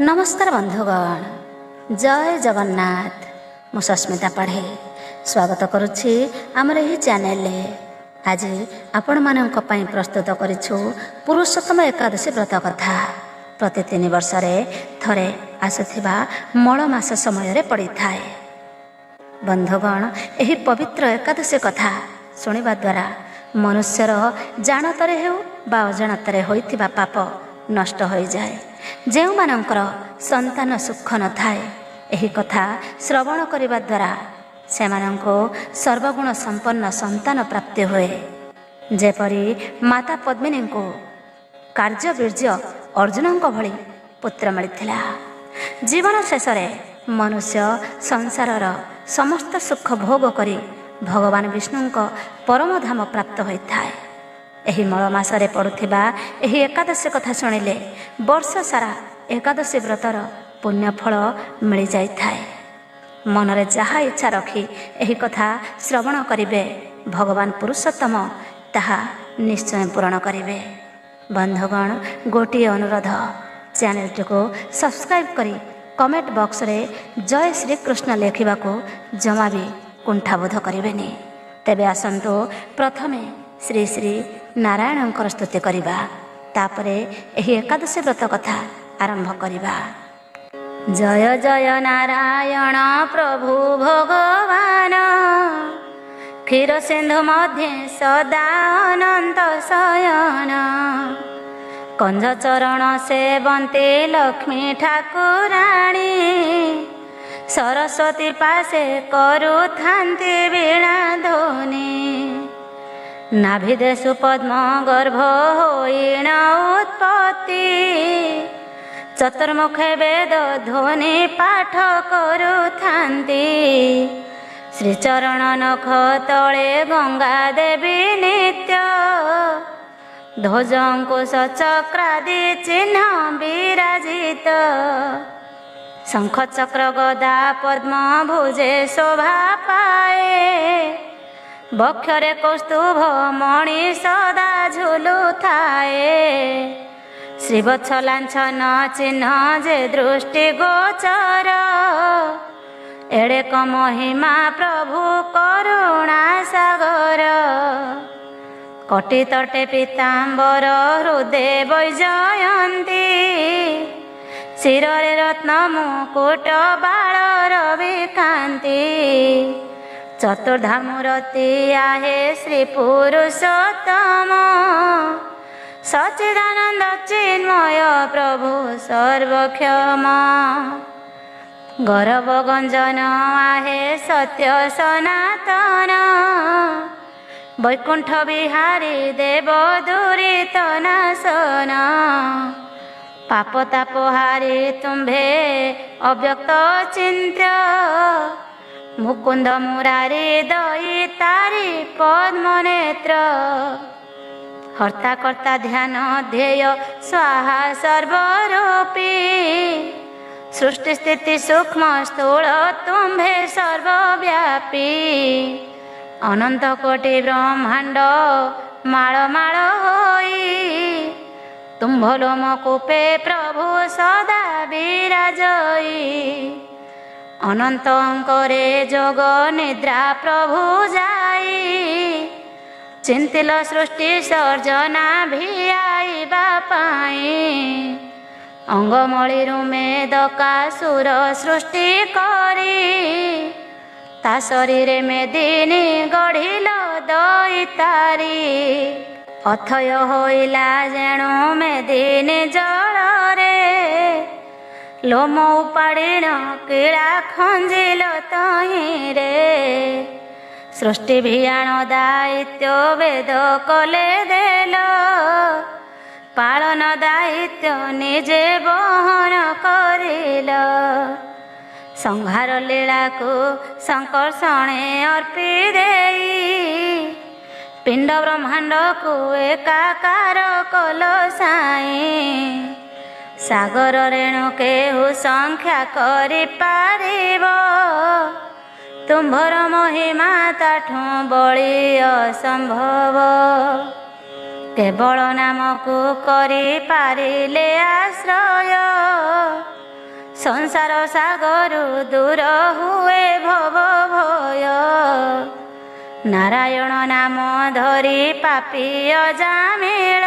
नमस्कार बंधुगण, जय जगन्नाथ। मु सस्मिता पढ़े स्वागत करुछि आमर एही चैनल। आज आपण मानक पई प्रस्तुत करिछु पुरुषोत्तम एकादशी व्रत कथा। प्रति 3 वर्ष थरे आसुथिबा मळ मास समय रे पड़ी थाए। बंधुगण, एही पवित्र एकादशी कथा सुनिबा द्वारा मनुष्यर जानतरे हेउ बा अजाणतरे होइथिबा पाप नष्ट हो जाए। जेउ मानकर संतान सुख न थाए, एही कथा श्रवण करिबा द्वारा सेमानंको सर्वगुण संपन्न संतान प्राप्ति हुए। जेपरी माता पद्मिनी को कार्यवीर्य अर्जुन भली पुत्र मिलता। जीवन शेष मनुष्य संसारर समस्त सुख भोग करी भगवान विष्णु परम धाम प्राप्त होता है। एही मळ मासरे पड़ुथिबा एही एकादशी कथा शुणिले वर्ष सारा एकादशी व्रतर पुण्यफल मिल जाई थाए। मनरे जहा इच्छा रखी एही कथा श्रवण करिवे, भगवान पुरुषोत्तम ताहा निश्चय पूर्ण करिवे। बंधुगण, गोटिए अनुरोध, चैनल को सब्सक्राइब करी कमेंट बॉक्स रे जय श्री कृष्ण लेखिबा को जमा भी कुंठाबोध करिवेनी। तेबे आसंतु प्रथमे श्री श्री नारायण स्तुति करिबा, तापरे एही एकादशी व्रत कथा आरंभ करिबा। जय जय नारायण प्रभु भगवान, क्षीर सिंधु मध्य सदा अनंत शयन। कंज चरण सेवन्ते लक्ष्मी ठाकुराणी, सरस्वती पासे करुथान्ति वीणा ध्वनि। नाभिदेशु पद्म गर्भ होइण उत्पत्ति, चतुर्मुखे वेद ध्वनि पाठ करुथान्ति। श्रीचरण नख तले गंगा देवी नित्य, ध्वज अंकुश चक्रादि चिन्ह विराजित। शंख चक्र गदा पद्म भुजे शोभा पाए, बक्षरे कौस्तुभ मणि सदा झुलु थाए। श्रीवत्स लांछन चिन्ह जे दृष्टि गोचर, एड़े क महिमा प्रभु करुणा सागर। कटी तटे पीतांबर हृदय वैजयंती, शिरे रत्न मुकुट बाल रवि कांति। चतुर्धा मूर्ति आहे श्री पुरुषोत्तम, सच्चिदानंद चिन्मय प्रभु सर्वक्षम। गर्भ गंजन आहे सत्य सनातन, वैकुंठ बिहारी देव दुरित नाशन। पाप तापहारी तुम्भे अव्यक्त चिन्त्य, मुकुंद मुरारी दयी तारी पद्म नेत्र। हर्ता कर्ता ध्यान ध्येय स्वाहा सर्वरूपी, सृष्टि स्थिति सूक्ष्म स्थूल तुम्भे सर्वव्यापी। अनंत कोटि ब्रह्मांड माळ माळ होई, तुम्भ लोम कूपे प्रभु सदा विराजई। अनंत अंकरे जोग निद्रा प्रभु जाई, चिंतिल सृष्टि सर्जना भियाइबा पाई। अंगमळीरु मेदका सुर सृष्टि करी, ता शरीरे मेदिनी गढ़िल दईतारी। अथय होइला जेणु मेदिनी जलरे, लोम उपाड़ीण कीड़ा खंजिल तहिरे। सृष्टि भियाण दायित्व वेद कले देल, पालन दायित्व निजे बहन करिल। संहार लीला को संकर्षणे अर्पी देई, पिंड ब्रह्मांड को एकाकार कल साई। सागर रेणु केहु संख्या करि पारिब, तुम्भर महिमा ताठू बड़ी असंभव। केवल नाम को करि पारिले आश्रय, ସଂସାର ସାଗରୁ ଦୂର ହୁଏ ଭବ ଭୟ। ନାରାୟଣ ନାମ ଧରି ପାପୀ ଅଜାମିଳ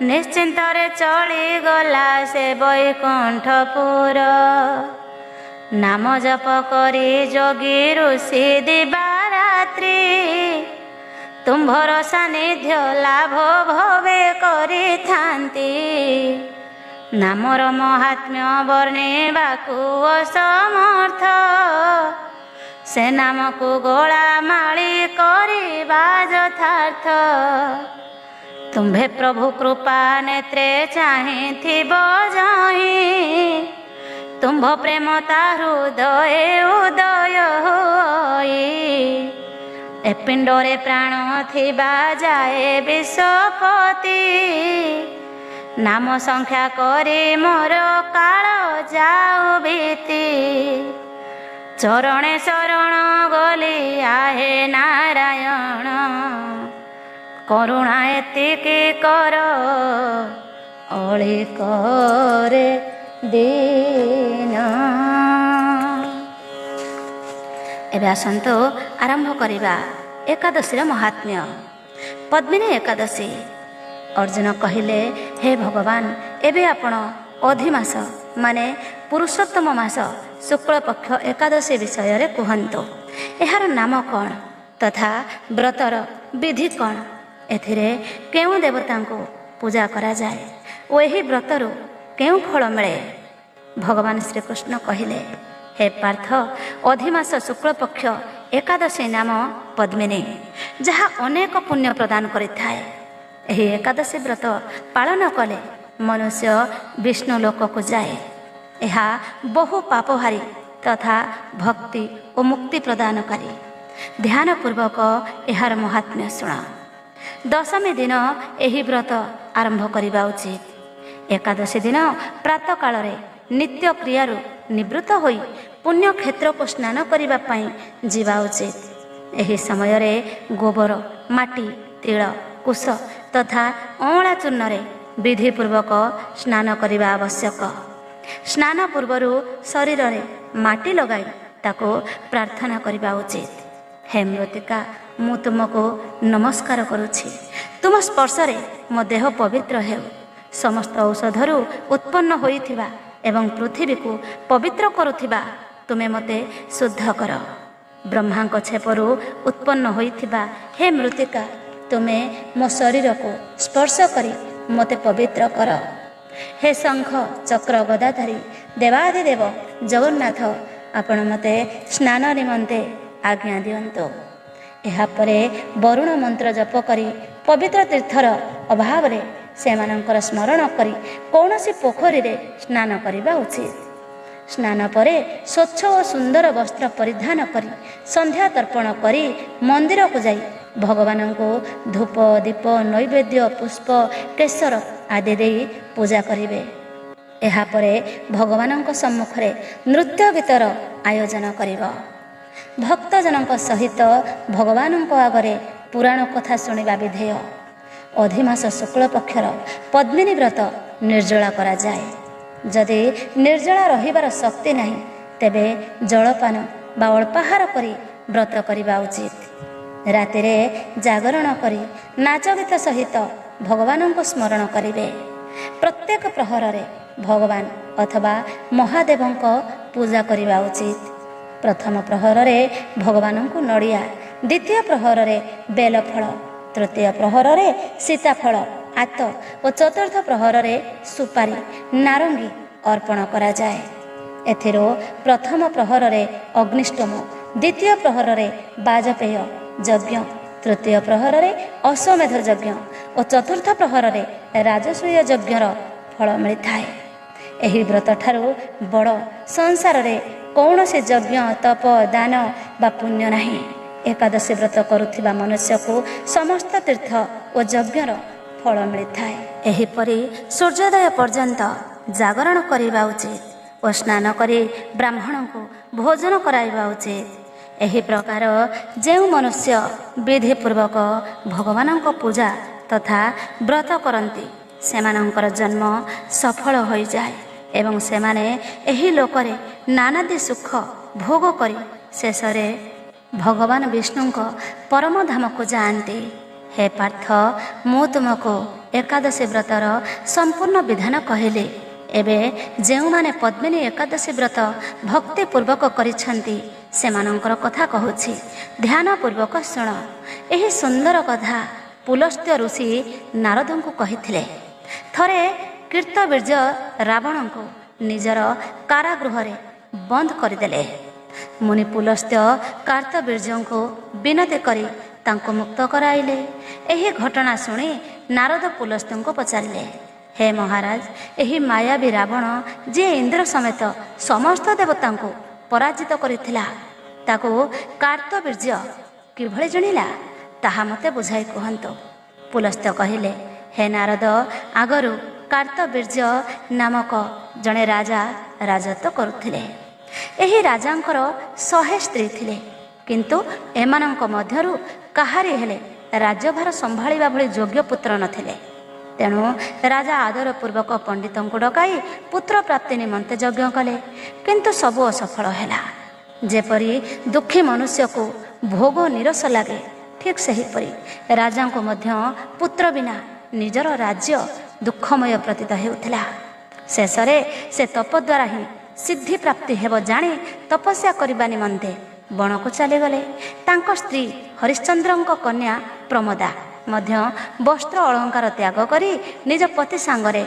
ନିଶ୍ଚିନ୍ତରେ ଚଳିଗଲା ସେ ବୈକୁଣ୍ଠପୁର। ନାମ ଜପ କରି ଯୋଗୀ ଋଷି ଦିବାରାତ୍ରି ତୁମ୍ଭର ସାନ୍ନିଧ୍ୟ ଲାଭ ଭବେ କରିଥାନ୍ତି। ନାମର ମହାତ୍ମ୍ୟ ବର୍ଣ୍ଣିବାକୁ ଅସମର୍ଥ ସେ ନାମକୁ ଗୋଳା ମାଳି କରିବା ଯଥାର୍ଥ। ତୁମ୍ଭେ ପ୍ରଭୁ କୃପା ନେତ୍ରେ ଚାହିଁଥିବ ଯହିଁ ତୁମ୍ଭ ପ୍ରେମ ତା ହୃଦୟେ ଉଦୟ ହୋଇ। ଏ ପିଣ୍ଡରେ ପ୍ରାଣ ଥିବା ଯାଏ ବିଷପତି ନାମ ସଂଖ୍ୟା କରି ମୋର କାଳ ଯାଉ ବିତି। ଚରଣେ ଶରଣ ଗଲି ଆହେ ନାରାୟଣ କରୁଣା ଏତିକି କର ଅଳି କରେ ଦୀନ। ଏବେ ଆସନ୍ତୁ ଆରମ୍ଭ କରିବା ଏକାଦଶୀର ମହାତ୍ମ୍ୟ। ପଦ୍ମିନୀ ଏକାଦଶୀ। ଅର୍ଜୁନ କହିଲେ, ହେ ଭଗବାନ, ଏବେ ଆପଣ ଅଧିମାସ ମାନେ ପୁରୁଷୋତ୍ତମ ମାସ ଶୁକ୍ଳପକ୍ଷ ଏକାଦଶୀ ବିଷୟରେ କୁହନ୍ତୁ। ଏହାର ନାମ କ'ଣ ତଥା ବ୍ରତର ବିଧି କ'ଣ? ଏଥିରେ କେଉଁ ଦେବତାଙ୍କୁ ପୂଜା କରାଯାଏ ଓ ଏହି ବ୍ରତରୁ କେଉଁ ଫଳ ମିଳେ? ଭଗବାନ ଶ୍ରୀକୃଷ୍ଣ କହିଲେ, ହେ ପାର୍ଥ, ଅଧିମାସ ଶୁକ୍ଳପକ୍ଷ ଏକାଦଶୀ ନାମ ପଦ୍ମିନୀ, ଯାହା ଅନେକ ପୁଣ୍ୟ ପ୍ରଦାନ କରିଥାଏ। ଏହି ଏକାଦଶୀ ବ୍ରତ ପାଳନ କଲେ ମନୁଷ୍ୟ ବିଷ୍ଣୁ ଲୋକକୁ ଯାଏ। ଏହା ବହୁ ପାପହାରୀ ତଥା ଭକ୍ତି ଓ ମୁକ୍ତି ପ୍ରଦାନକାରୀ। ଧ୍ୟାନପୂର୍ବକ ଏହାର ମହାତ୍ମ୍ୟ ଶୁଣ। ଦଶମୀ ଦିନ ଏହି ବ୍ରତ ଆରମ୍ଭ କରିବା ଉଚିତ। ଏକାଦଶୀ ଦିନ ପ୍ରାତଃକାଳରେ ନିତ୍ୟ କ୍ରିୟାରୁ ନିବୃତ୍ତ ହୋଇ ପୁଣ୍ୟକ୍ଷେତ୍ରକୁ ସ୍ନାନ କରିବା ପାଇଁ ଯିବା ଉଚିତ। ଏହି ସମୟରେ ଗୋବର, ମାଟି, ତିଳ, କୁଶ ତଥା ଅଁଳା ଚୂର୍ଣ୍ଣରେ ବିଧିପୂର୍ବକ ସ୍ନାନ କରିବା ଆବଶ୍ୟକ। ସ୍ନାନ ପୂର୍ବରୁ ଶରୀରରେ ମାଟି ଲଗାଇ ତାକୁ ପ୍ରାର୍ଥନା କରିବା ଉଚିତ। ହେ ମୃତ୍ତିକା, ମୁଁ ତୁମକୁ ନମସ୍କାର କରୁଛି। ତୁମ ସ୍ପର୍ଶରେ ମୋ ଦେହ ପବିତ୍ର ହେଉ। ସମସ୍ତ ଔଷଧରୁ ଉତ୍ପନ୍ନ ହୋଇଥିବା ଏବଂ ପୃଥିବୀକୁ ପବିତ୍ର କରୁଥିବା ତୁମେ ମୋତେ ଶୁଦ୍ଧ କର। ବ୍ରହ୍ମାଙ୍କ ଛେପରୁ ଉତ୍ପନ୍ନ ହୋଇଥିବା ହେ ମୃତ୍ତିକା, ତୁମେ ମୋ ଶରୀରକୁ ସ୍ପର୍ଶ କରି ମୋତେ ପବିତ୍ର କର। ହେ ଶଙ୍ଖ ଚକ୍ର ଗଦାଧାରୀ ଦେବାଧିଦେବ ଜଗନ୍ନାଥ, ଆପଣ ମୋତେ ସ୍ନାନ ନିମନ୍ତେ ଆଜ୍ଞା ଦିଅନ୍ତୁ। ଏହାପରେ ବରୁଣ ମନ୍ତ୍ର ଜପ କରି ପବିତ୍ର ତୀର୍ଥର ଅଭାବରେ ସେମାନଙ୍କର ସ୍ମରଣ କରି କୌଣସି ପୋଖରୀରେ ସ୍ନାନ କରିବା ଉଚିତ। ସ୍ନାନ ପରେ ସ୍ୱଚ୍ଛ ଓ ସୁନ୍ଦର ବସ୍ତ୍ର ପରିଧାନ କରି ସନ୍ଧ୍ୟା ତର୍ପଣ କରି ମନ୍ଦିରକୁ ଯାଇ ଭଗବାନଙ୍କୁ ଧୂପ, ଦୀପ, ନୈବେଦ୍ୟ, ପୁଷ୍ପ, କେଶର ଆଦି ଦେଇ ପୂଜା କରିବେ। ଏହାପରେ ଭଗବାନଙ୍କ ସମ୍ମୁଖରେ ନୃତ୍ୟ ଗୀତର ଆୟୋଜନ କରିବ। ଭକ୍ତଜନଙ୍କ ସହିତ ଭଗବାନଙ୍କ ଆଗରେ ପୁରାଣ କଥା ଶୁଣିବା ବିଧେୟ। ଅଧିମାସ ଶୁକ୍ଳପକ୍ଷର ପଦ୍ମିନୀ ବ୍ରତ ନିର୍ଜଳା କରାଯାଏ। ଯଦି ନିର୍ଜଳା ରହିବାର ଶକ୍ତି ନାହିଁ, ତେବେ ଜଳପାନ ବା ଅଳ୍ପାହାର କରି ବ୍ରତ କରିବା ଉଚିତ। ରାତିରେ ଜାଗରଣ କରି ନାଚ ଗୀତ ସହିତ ଭଗବାନଙ୍କୁ ସ୍ମରଣ କରିବେ। ପ୍ରତ୍ୟେକ ପ୍ରହରରେ ଭଗବାନ ଅଥବା ମହାଦେବଙ୍କ ପୂଜା କରିବା ଉଚିତ। ପ୍ରଥମ ପ୍ରହରରେ ଭଗବାନଙ୍କୁ ନଡ଼ିଆ, ଦ୍ୱିତୀୟ ପ୍ରହରରେ ବେଲଫଳ, ତୃତୀୟ ପ୍ରହରରେ ସୀତାଫଳ, ଆତ ଓ ଚତୁର୍ଥ ପ୍ରହରରେ ସୁପାରି, ନାରଙ୍ଗୀ ଅର୍ପଣ କରାଯାଏ। ଏଥିରୁ ପ୍ରଥମ ପ୍ରହରରେ ଅଗ୍ନିଷ୍ଟୋମ, ଦ୍ୱିତୀୟ ପ୍ରହରରେ ବାଜପେୟ ଯଜ୍ଞ, ତୃତୀୟ ପ୍ରହରରେ ଅଶ୍ୱମେଧ ଯଜ୍ଞ ଓ ଚତୁର୍ଥ ପ୍ରହରରେ ରାଜସୂୟ ଯଜ୍ଞର ଫଳ ମିଳିଥାଏ। ଏହି ବ୍ରତଠାରୁ ବଡ଼ ସଂସାରରେ କୌଣସି ଯଜ୍ଞ, ତପ, ଦାନ ବା ପୁଣ୍ୟ ନାହିଁ। ଏକାଦଶୀ ବ୍ରତ କରୁଥିବା ମନୁଷ୍ୟକୁ ସମସ୍ତ ତୀର୍ଥ ଓ ଯଜ୍ଞର ଫଳ ମିଳିଥାଏ। ଏହିପରି ସୂର୍ଯ୍ୟୋଦୟ ପର୍ଯ୍ୟନ୍ତ ଜାଗରଣ କରିବା ଉଚିତ ଓ ସ୍ନାନ କରି ବ୍ରାହ୍ମଣଙ୍କୁ ଭୋଜନ କରାଇବା ଉଚିତ। ଏହି ପ୍ରକାର ଯେଉଁ ମନୁଷ୍ୟ ବିଧିପୂର୍ବକ ଭଗବାନଙ୍କ ପୂଜା ତଥା ବ୍ରତ କରନ୍ତି, ସେମାନଙ୍କର ଜନ୍ମ ସଫଳ ହୋଇଯାଏ ଏବଂ ସେମାନେ ଏହି ଲୋକରେ ନାନାଦି ସୁଖ ଭୋଗ କରି ଶେଷରେ ଭଗବାନ ବିଷ୍ଣୁଙ୍କ ପରମ ଧାମକୁ ଯାଆନ୍ତି। ହେ ପାର୍ଥ, ମୁଁ ତୁମକୁ ଏକାଦଶୀ ବ୍ରତର ସମ୍ପୂର୍ଣ୍ଣ ବିଧାନ କହିଲି। ଏବେ ଯେଉଁମାନେ ପଦ୍ମିନୀ ଏକାଦଶୀ ବ୍ରତ ଭକ୍ତିପୂର୍ବକ କରିଛନ୍ତି ସେମାନଙ୍କର କଥା କହୁଛି, ଧ୍ୟାନପୂର୍ବକ ଶୁଣ। ଏହି ସୁନ୍ଦର କଥା ପୁଲସ୍ତ୍ୟ ଋଷି ନାରଦଙ୍କୁ କହିଥିଲେ। ଥରେ କୀର୍ତ୍ତବୀର୍ଯ୍ୟ ରାବଣଙ୍କୁ ନିଜର କାରାଗୃହରେ ବନ୍ଦ କରିଦେଲେ। ମୁନି ପୁଲସ୍ତ୍ୟ କାର୍ତ୍ତବୀର୍ଯ୍ୟଙ୍କୁ ବିନତି କରି ତାଙ୍କୁ ମୁକ୍ତ କରାଇଲେ। ଏହି ଘଟଣା ଶୁଣି ନାରଦ ପୁଲସ୍ତ୍ୟଙ୍କୁ ପଚାରିଲେ, ହେ ମହାରାଜ, ଏହି ମାୟାବୀ ରାବଣ ଯିଏ ଇନ୍ଦ୍ର ସମେତ ସମସ୍ତ ଦେବତାଙ୍କୁ ପରାଜିତ କରିଥିଲା, ତାକୁ କାର୍ତ୍ତବୀର୍ଯ୍ୟ କିଭଳି ଜାଣିଲା ତାହା ମୋତେ ବୁଝାଇ କୁହନ୍ତୁ। ପୁଲସ୍ତ୍ୟ କହିଲେ, ହେ ନାରଦ, ଆଗରୁ କାର୍ତ୍ତବୀର୍ଯ୍ୟ ନାମକ ଜଣେ ରାଜା ରାଜତ୍ୱ କରୁଥିଲେ। ଏହି ରାଜାଙ୍କର 100 ସ୍ତ୍ରୀ ଥିଲେ, କିନ୍ତୁ ଏମାନଙ୍କ ମଧ୍ୟରୁ କାହାରି ହେଲେ ରାଜ୍ୟଭାର ସମ୍ଭାଳିବା ଭଳି ଯୋଗ୍ୟ ପୁତ୍ର ନଥିଲେ। ତେଣୁ ରାଜା ଆଦରପୂର୍ବକ ପଣ୍ଡିତଙ୍କୁ ଡକାଇ ପୁତ୍ର ପ୍ରାପ୍ତି ନିମନ୍ତେ ଯଜ୍ଞ କଲେ, କିନ୍ତୁ ସବୁ ଅସଫଳ ହେଲା। ଯେପରି ଦୁଃଖୀ ମନୁଷ୍ୟକୁ ଭୋଗ ନିରସ ଲାଗେ, ଠିକ୍ ସେହିପରି ରାଜାଙ୍କୁ ମଧ୍ୟ ପୁତ୍ର ବିନା ନିଜର ରାଜ୍ୟ ଦୁଃଖମୟ ପ୍ରତୀତ ହେଉଥିଲା। ଶେଷରେ ସେ ତପ ଦ୍ୱାରା ହିଁ ସିଦ୍ଧି ପ୍ରାପ୍ତି ହେବ ଜାଣି ତପସ୍ୟା କରିବା ନିମନ୍ତେ ବଣକୁ ଚାଲିଗଲେ। ତାଙ୍କ ସ୍ତ୍ରୀ ହରିଶ୍ଚନ୍ଦ୍ରଙ୍କ କନ୍ୟା ପ୍ରମୋଦା ମଧ୍ୟ ବସ୍ତ୍ର ଅଳଙ୍କାର ତ୍ୟାଗ କରି ନିଜ ପତି ସାଙ୍ଗରେ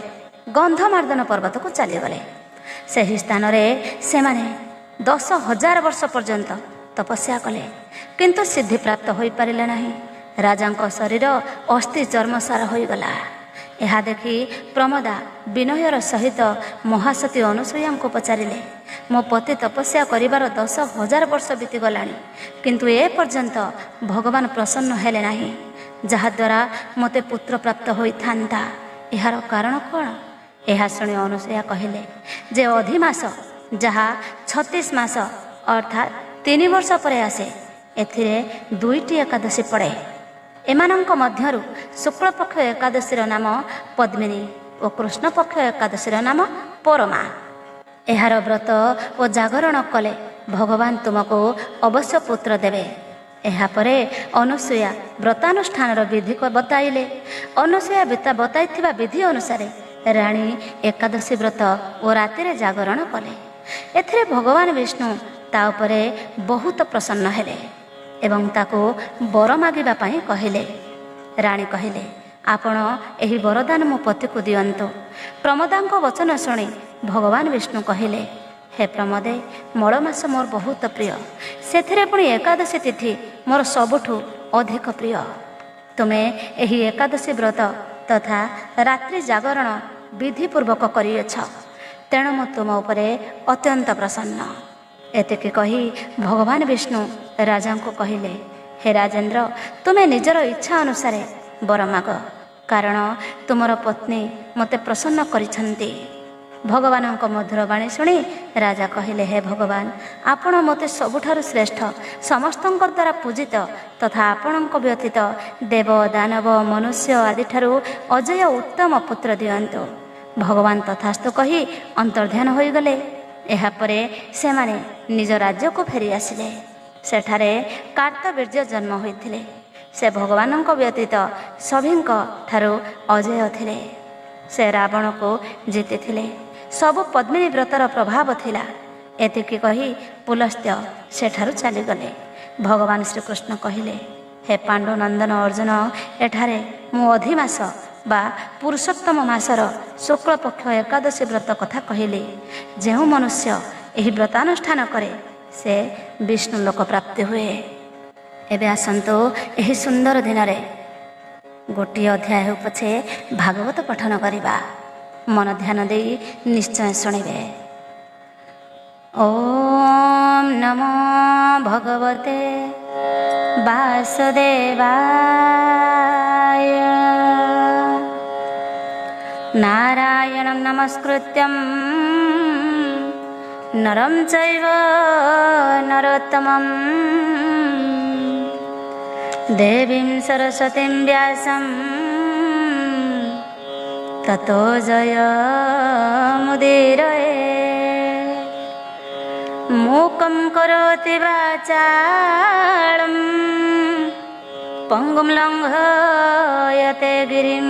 ଗନ୍ଧମାର୍ଦ୍ଦନ ପର୍ବତକୁ ଚାଲିଗଲେ। ସେହି ସ୍ଥାନରେ ସେମାନେ 10,000 ବର୍ଷ ପର୍ଯ୍ୟନ୍ତ ତପସ୍ୟା କଲେ, କିନ୍ତୁ ସିଦ୍ଧିପ୍ରାପ୍ତ ହୋଇପାରିଲେ ନାହିଁ। ରାଜାଙ୍କ ଶରୀର ଅସ୍ଥି ଚର୍ମସାର ହୋଇଗଲା। ଏହା ଦେଖି ପ୍ରମୋଦା ବିନୟର ସହିତ ମହାସତୀ ଅନୁସୂୟାଙ୍କୁ ପଚାରିଲେ, ମୋ ପତି ତପସ୍ୟା କରିବାର 10,000 ବର୍ଷ ବିତିଗଲାଣି, କିନ୍ତୁ ଏ ପର୍ଯ୍ୟନ୍ତ ଭଗବାନ ପ୍ରସନ୍ନ ହେଲେ ନାହିଁ, ଯାହାଦ୍ୱାରା ମୋତେ ପୁତ୍ର ପ୍ରାପ୍ତ ହୋଇଥାନ୍ତା। ଏହାର କାରଣ କ'ଣ? ଏହା ଶୁଣି ଅନୁସୂୟା କହିଲେ ଯେ ଅଧିମାସ, ଯାହା 36 ମାସ ଅର୍ଥାତ୍ 3 ବର୍ଷ ପରେ ଆସେ, ଏଥିରେ 2ଟି ଏକାଦଶୀ ପଡ଼େ। ଏମାନଙ୍କ ମଧ୍ୟରୁ ଶୁକ୍ଳପକ୍ଷ ଏକାଦଶୀର ନାମ ପଦ୍ମିନୀ ଓ କୃଷ୍ଣପକ୍ଷ ଏକାଦଶୀର ନାମ ପରମା। ଏହାର ବ୍ରତ ଓ ଜାଗରଣ କଲେ ଭଗବାନ ତୁମକୁ ଅବଶ୍ୟ ପୁତ୍ର ଦେବେ। ଏହାପରେ ଅନୁସୂୟା ବ୍ରତାନୁଷ୍ଠାନର ବିଧି ବତାଇଲେ। ଅନୁସୂୟା ବତାଇଥିବା ବିଧି ଅନୁସାରେ ରାଣୀ ଏକାଦଶୀ ବ୍ରତ ଓ ରାତିରେ ଜାଗରଣ କଲେ। ଏଥିରେ ଭଗବାନ ବିଷ୍ଣୁ ତା ଉପରେ ବହୁତ ପ୍ରସନ୍ନ ହେଲେ ଏବଂ ତାକୁ ବର ମାଗିବା ପାଇଁ କହିଲେ। ରାଣୀ କହିଲେ, ଆପଣ ଏହି ବରଦାନ ମୋ ପତିକୁ ଦିଅନ୍ତୁ। ପ୍ରମୋଦାଙ୍କ ବଚନ ଶୁଣି ଭଗବାନ ବିଷ୍ଣୁ କହିଲେ, ହେ ପ୍ରମୋଦେ, ମଳ ମାସ ମୋର ବହୁତ ପ୍ରିୟ, ସେଥିରେ ପୁଣି ଏକାଦଶୀ ତିଥି ମୋର ସବୁଠୁ ଅଧିକ ପ୍ରିୟ। ତୁମେ ଏହି ଏକାଦଶୀ ବ୍ରତ ତଥା ରାତ୍ରି ଜାଗରଣ ବିଧିପୂର୍ବକ କରିଅଛ, ତେଣୁ ମୁଁ ତୁମ ଉପରେ ଅତ୍ୟନ୍ତ ପ୍ରସନ୍ନ। ଏତିକି କହି ଭଗବାନ ବିଷ୍ଣୁ ରାଜାଙ୍କୁ କହିଲେ, ହେ ରାଜେନ୍ଦ୍ର, ତୁମେ ନିଜର ଇଚ୍ଛା ଅନୁସାରେ ବର ମାଗ, କାରଣ ତୁମର ପତ୍ନୀ ମୋତେ ପ୍ରସନ୍ନ କରିଛନ୍ତି। ଭଗବାନଙ୍କ ମଧୁର ବାଣୀ ଶୁଣି ରାଜା କହିଲେ, ହେ ଭଗବାନ, ଆପଣ ମୋତେ ସବୁଠାରୁ ଶ୍ରେଷ୍ଠ, ସମସ୍ତଙ୍କ ଦ୍ୱାରା ପୂଜିତ ତଥା ଆପଣଙ୍କ ବ୍ୟତୀତ ଦେବ, ଦାନବ, ମନୁଷ୍ୟ ଆଦିଠାରୁ ଅଜୟ ଉତ୍ତମ ପୁତ୍ର ଦିଅନ୍ତୁ। ଭଗବାନ ତଥାସ୍ତୁ କହି ଅନ୍ତର୍ଧ୍ୟାନ ହୋଇଗଲେ। ଏହାପରେ ସେମାନେ ନିଜ ରାଜ୍ୟକୁ ଫେରି ଆସିଲେ। ସେଠାରେ କାର୍ତ୍ତବୀର୍ଯ୍ୟ ଜନ୍ମ ହୋଇଥିଲେ। ସେ ଭଗବାନଙ୍କ ବ୍ୟତୀତ ସଭିଙ୍କ ଠାରୁ ଅଜୟ ଥିଲେ। ସେ ରାବଣକୁ ଜିତିଥିଲେ। ସବୁ ପଦ୍ମିନୀ ବ୍ରତର ପ୍ରଭାବ ଥିଲା। ଏତିକି କହି ପୁଲସ୍ତ୍ୟ ସେଠାରୁ ଚାଲିଗଲେ। ଭଗବାନ ଶ୍ରୀକୃଷ୍ଣ କହିଲେ, ହେ ପାଣ୍ଡୁ ନନ୍ଦନ ଅର୍ଜୁନ, ଏଠାରେ ମୁଁ ଅଧିମାସ ବା ପୁରୁଷୋତ୍ତମ ମାସର ଶୁକ୍ଳପକ୍ଷ ଏକାଦଶୀ ବ୍ରତ କଥା କହିଲି। ଯେଉଁ ମନୁଷ୍ୟ ଏହି ବ୍ରତାନୁଷ୍ଠାନ କରେ ସେ ବିଷ୍ଣୁ ଲୋକ ପ୍ରାପ୍ତି ହୁଏ। ଏବେ ଆସନ୍ତୁ ଏହି ସୁନ୍ଦର ଦିନରେ ଗୋଟିଏ ଅଧ୍ୟାୟ ହେଉ ପଛେ ଭାଗବତ ପଠନ କରିବା। ମନ ଧ୍ୟାନ ଦେଇ ନିଶ୍ଚୟ ଶୁଣିବେ। ଓମ୍ ନମୋ ଭଗବତେ ବାସୁଦେବାୟ। ନାରାୟଣଂ ନମସ୍କୃତ୍ୟଂ ନରଂ ଚୈବ ନରୋତ୍ତମଂ ଦେବୀଂ ସରସ୍ୱତୀଂ ବ୍ୟାସଂ ततो जय मुदीरये। मूकं करोति वाचालं पंगुं लङ्घयते गिरिं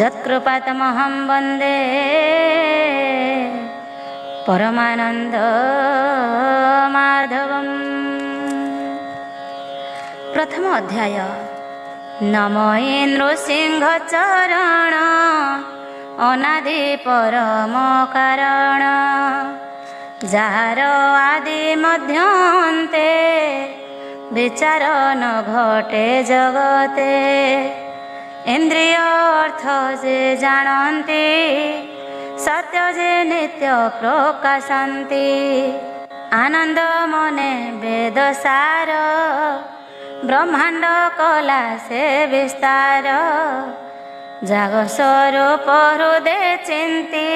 यत्कृपातमहं वन्दे परमानन्दमाधवम्। प्रथम अध्याय। नमो नृसिंहचरण अनादि परम कारण, जार आदि मध्यन्ते विचार न घटे जगते। इंद्रिय अर्थ जे जानन्ति, सत्य जे नित्य प्रकाशन्ति। आनंद मने वेद सार, ब्रह्मांड कला से विस्तार। जाग स्वरूप हृदय चिंती,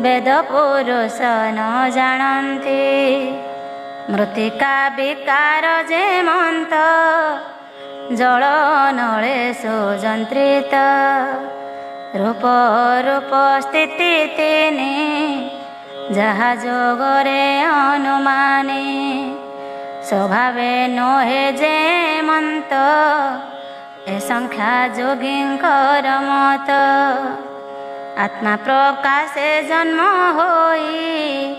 वेद पुरुष न जानन्ति। मृत्तिका विकार जे मंत, जल नले सुजंत्रित। रूप रूप स्थिति तिनि, जहा जोगरे अनुमानी। स्वभावे नोहे जे मंत, ए संख्या जोगिंकर मत। आत्मा प्रकाशे जन्म होई,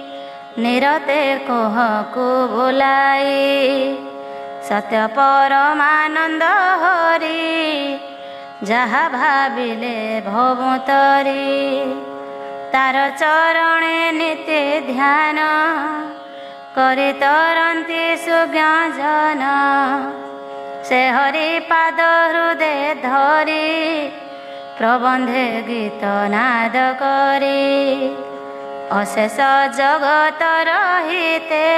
निरते कोहकु बुलाई। सत्य परमानंद हरि, जहा भाविले भवतरी। तार चरणे नित्य ध्यान, करि तरन्ति सुज्ञाजन। से हरि पाद हृदय धरी, प्रबंधे गीत नाद करी। अशेष जगत रहिते,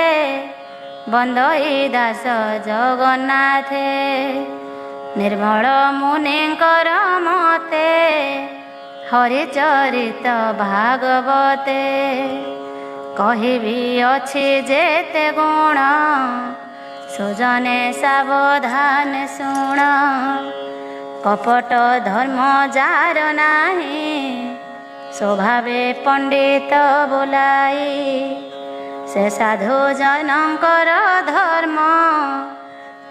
बंदई दास जगन्नाथे। निर्मल मुनिंकर मते, हरिचरित भागवते। कहिबी अछि जेते गुण, सुजने सावधान शुण। कपट धर्म जार नाही, स्वभावे पंडित बोलाई। से साधु जनकर धर्म,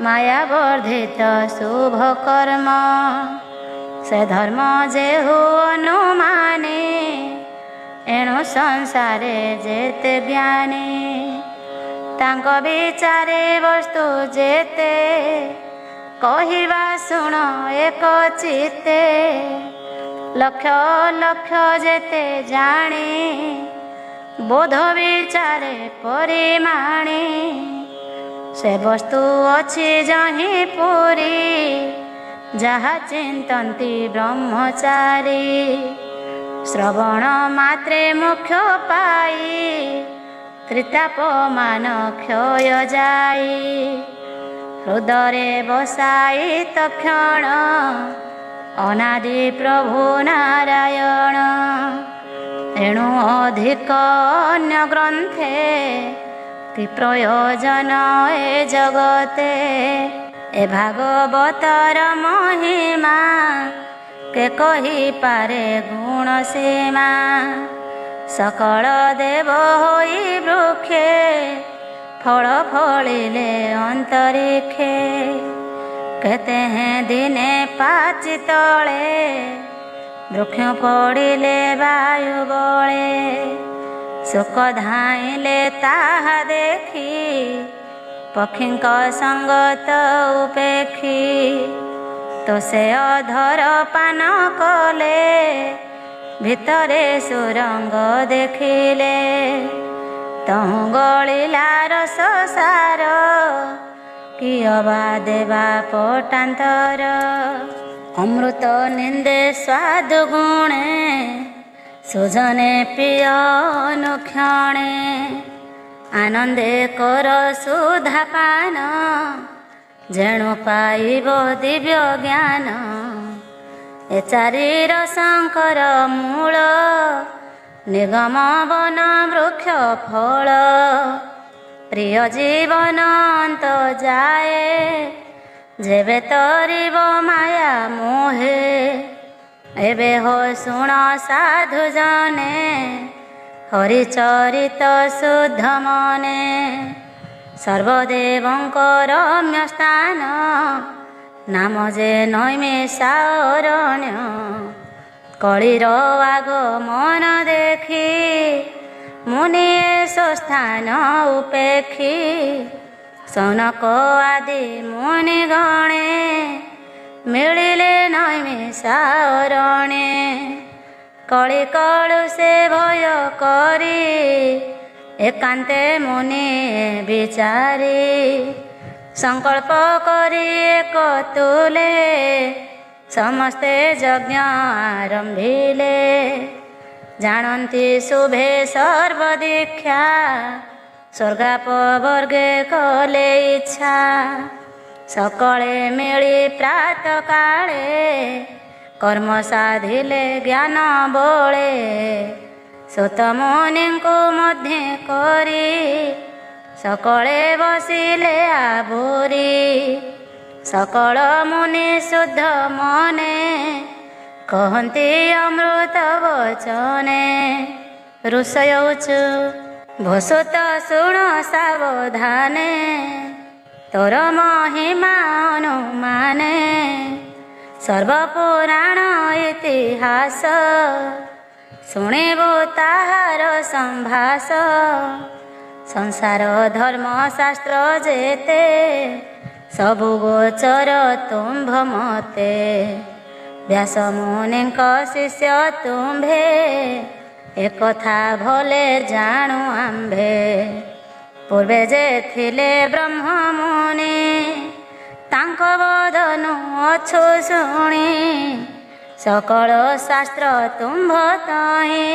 माया वर्धित शुभ कर्म। से धर्म जेहु अनुमानी, एणु संसारे जेते ज्ञानी। तांक विचारे वस्तु जेते, कहिबा शुण एक चित्ते। लक्ष लक्ष जेते जानी, बोध विचारे परिमाणी। से वस्तु अछि जहि पुरी, जहा चिंतन्ति ब्रह्मचारी। श्रवण मात्रे मोक्ष पाई, त्रिताप मान क्षय जाई। हृदरे बसाई तक्षण, अनादि प्रभु नारायण। एणु अधिक अन्य ग्रंथे, कि प्रयोजन ए जगते। ए भागवतर महिमा, के कही पारे गुण सीमा। सकल देव होई वृक्षे, फल फलिले अंतरिक्षे। केते हैं दिने पाचि तले, वृक्ष पड़िले वायु बळे। सुख धाइले ताहा देखी, पक्षींक संगत उपेक्षी। तो से अधर पान कले, भितरे सुरंग देखिले। तहु गलिला रस सार, कियबा देवा पटांतर। अमृत निंदे स्वाद गुणे, सुजने पिय अनुक्षणे। आनंदे कर सुधा पान, जेणु पाइब दिव्य ज्ञान। ए चारिर शंकर मूल, निगम वन वृक्ष फल। प्रिय जीवन अंत जाए, जेबे तरिब माया मोहे एबे हो शुण साधु जने हरिचरित शुद्ध मने सर्वदेवंक रम्य स्थान नाम जे नैमिषारण्य कलिर आगमन देखी मुनि स्थान उपेक्षी सौनक आदि मुनि गणे मिलिले नैमिषारण्ये कଳି कळु से भय करी एकांते मुनि विचारी संकल्प करी एक तुले समस्ते यज्ञ आरंभिले जानती शुभे सर्वदीक्षा स्वर्गापवर्गे कले इच्छा सकळे मिली प्रात काळे कर्म साधिले ज्ञान बळे सुत मुनिंकु मध्ये करी सकळे बसिले आभुरी सकळ मुनि शुद्ध मने कहन्ति अमृत वचने ऋषयौचु भसुत शुण सावधाने तोर महिमा अनुमाने सर्वपुराण इतिहास शुणिबु ताहार संभास संसार धर्म शास्त्र जेते सबु गोचर तुम्भ मते व्यास मुनिंक शिष्य तुम्भे एकथा भले जाणु आम्भे पूर्वे जे थिले ब्रह्म मुनि तांक बदनु अछु शुणी सकल शास्त्र तुम्भ तहि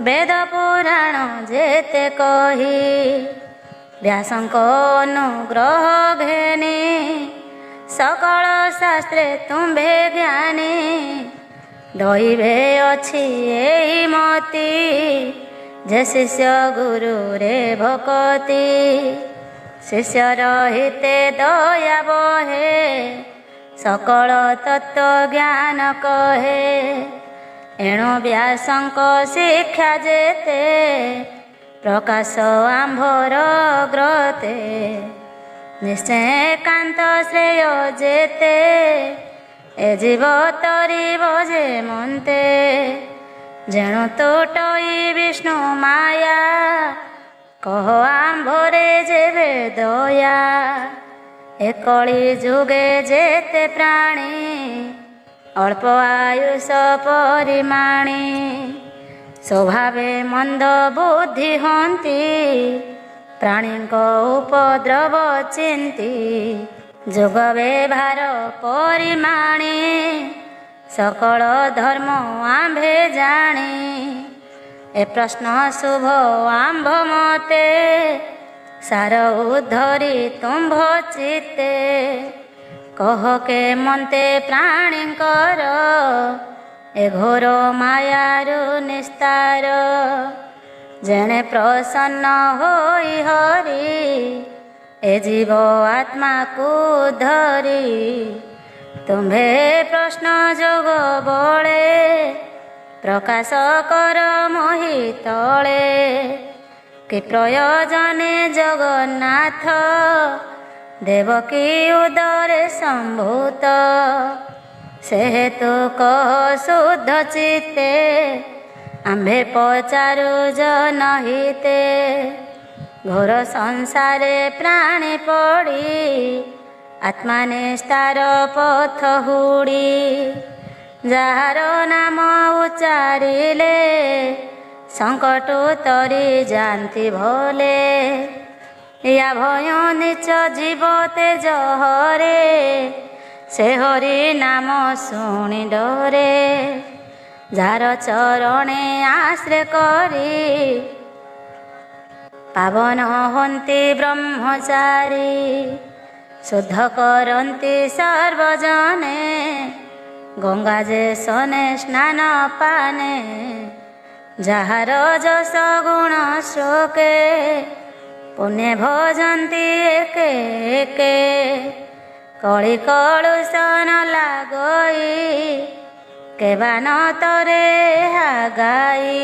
वेद पुराण जेते कही व्यासंक अनुग्रह घेनी सकल शास्त्रे तुम्भे ज्ञानी दइबे अछि एही मति जे शिष्य गुरु रे भकति शिष्य रहिते दया बहे सकल तत्व ज्ञान कहे एणु व्यासंक शिक्षा जेते प्रकाश आंभर ग्रते निश्चय एकांत श्रेय जेते ए जीव तरिब जे मन्ते जेणु तुटई विष्णु माया कह आंभरे जेबे दया ए कଳି जुगे जेते प्राणी अल्प आयुष परिमाणी स्वभावे मंद बुद्धि हंती प्राणीक उपद्रव चिंती जोग व्यवहार परिमाणी सकल धर्म आंभे जाणी ए प्रश्न शुभ आंभ मते सार उद्धरी तुम्भ चित्ते कह के मन्ते प्राणींकर ए घोर मायारु निस्तार जेणे प्रसन्न होई हरि ए जीव आत्मा को धरी तुम्भे प्रश्न जोग बळे प्रकाश कर मोहि तळे कि प्रयोजने जगन्नाथ देवकी उदरे संभूत से हेतु कह शुद्ध चित्ते आम्भे पचारु जनहिते घोर संसारे प्राणी पड़ी आत्माने स्तार पथ हुड़ी जार नाम उच्चारिले संकट तरी जानती भोले या भय नीच जीव तेज हरे से हरि नाम शुणी डरे जार चरणे आश्रय करी पावन हन्ति ब्रह्मचारी शुद्ध करन्ति सर्वजने गंगा जे सने स्नान पाने जार जस गुण शोके पुण्य भजन्ति एके एके କଳି କଳୁଷଣ ଲାଗଇ କେବାନ ତରେ ହାଗାଇ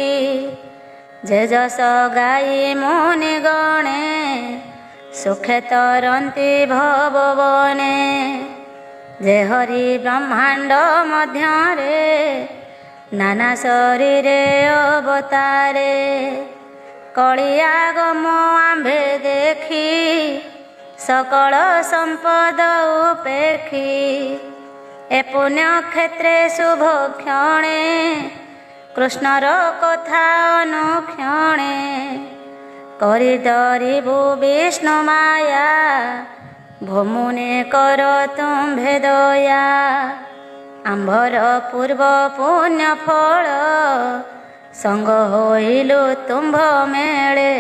ଯେ ଯଶ ଗାଇ ମୁନି ଗଣେ ସୁଖେ ତରନ୍ତି ଭବବନେ ଯେ ହରି ବ୍ରହ୍ମାଣ୍ଡ ମଧ୍ୟରେ ନାନା ଶରୀରେ ଅବତାରେ କଳିଆଗମ ଆମ୍ଭେ ଦେଖି ସକଳ ସମ୍ପଦ ଉପେକ୍ଷି ଏ ପୁଣ୍ୟ କ୍ଷେତ୍ରେ ଶୁଭ କ୍ଷଣେ କୃଷ୍ଣର କଥା ଅନୁକ୍ଷଣେ କରି ଧରିବୁ ବିଷ୍ଣୁ ମାୟା ଭୂମୁନେ କର ତୁମ୍ଭେ ଦୟା ଆମ୍ଭର ପୂର୍ବ ପୁଣ୍ୟ ଫଳ ସଙ୍ଗ ହୋଇଲୁ ତୁମ୍ଭ ମେଳେ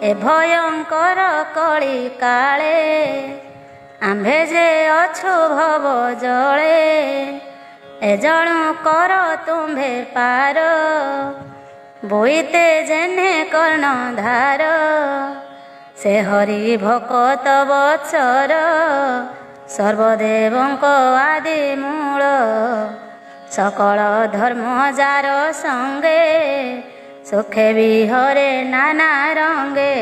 ଏ ଭୟଙ୍କର କଳି କାଳେ ଆମ୍ଭେ ଯେ ଅଛୁ ଭବ ଜଳେ ଏ ଜଣୁ କର ତୁମ୍ଭେ ପାର ବୋଇତେ ଯେହ୍ନେ କର୍ଣ୍ଣ ଧାର ସେ ହରି ଭକତ ବତ୍ସର ସର୍ବଦେବଙ୍କ ଆଦି ମୂଳ ସକଳ ଧର୍ମ ଯାର ସଙ୍ଗେ ସୁଖେ ବିହରେ ନାନା ରଙ୍ଗେ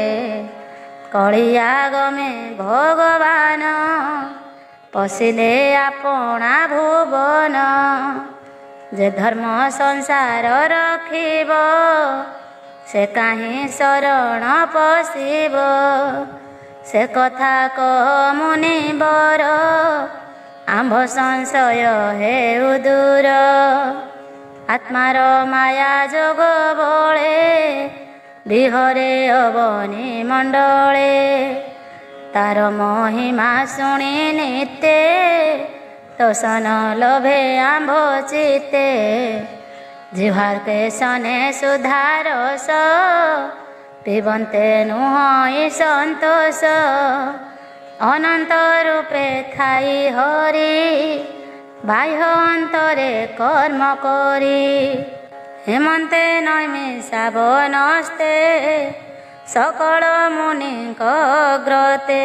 କଳିଆଗମେ ଭଗବାନ ପଶିଲେ ଆପଣା ଭୁବନ ଯେ ଧର୍ମ ସଂସାର ରଖିବ ସେ କାହିଁ ଶରଣ ପଶିବ ସେ କଥା କହ ମୁନିବର ଆମ୍ଭ ସଂଶୟ ହେଉ ଦୂର ଆତ୍ମାର ମାୟା ଯୋଗ ବଳେ ବିହରେ ଅବନି ମଣ୍ଡଳେ ତାର ମହିମା ଶୁଣି ନିତେ ତୋଷଣ ଲୋଭେ ଆମ୍ଭ ଚିତେ ଜିହ୍ୱାର କେଶନେ ସୁଧାରସ ପିବନ୍ତେ ନୁହଁ ସନ୍ତୋଷ ଅନନ୍ତ ରୂପେ ଥାଇ ହରି ବାହ୍ୟ ଅନ୍ତରେ କର୍ମ କରି ହେମନ୍ତେ ନୈମିଷାବନସ୍ତେ ସକଳ ମୁନିଙ୍କ ଅଗ୍ରତେ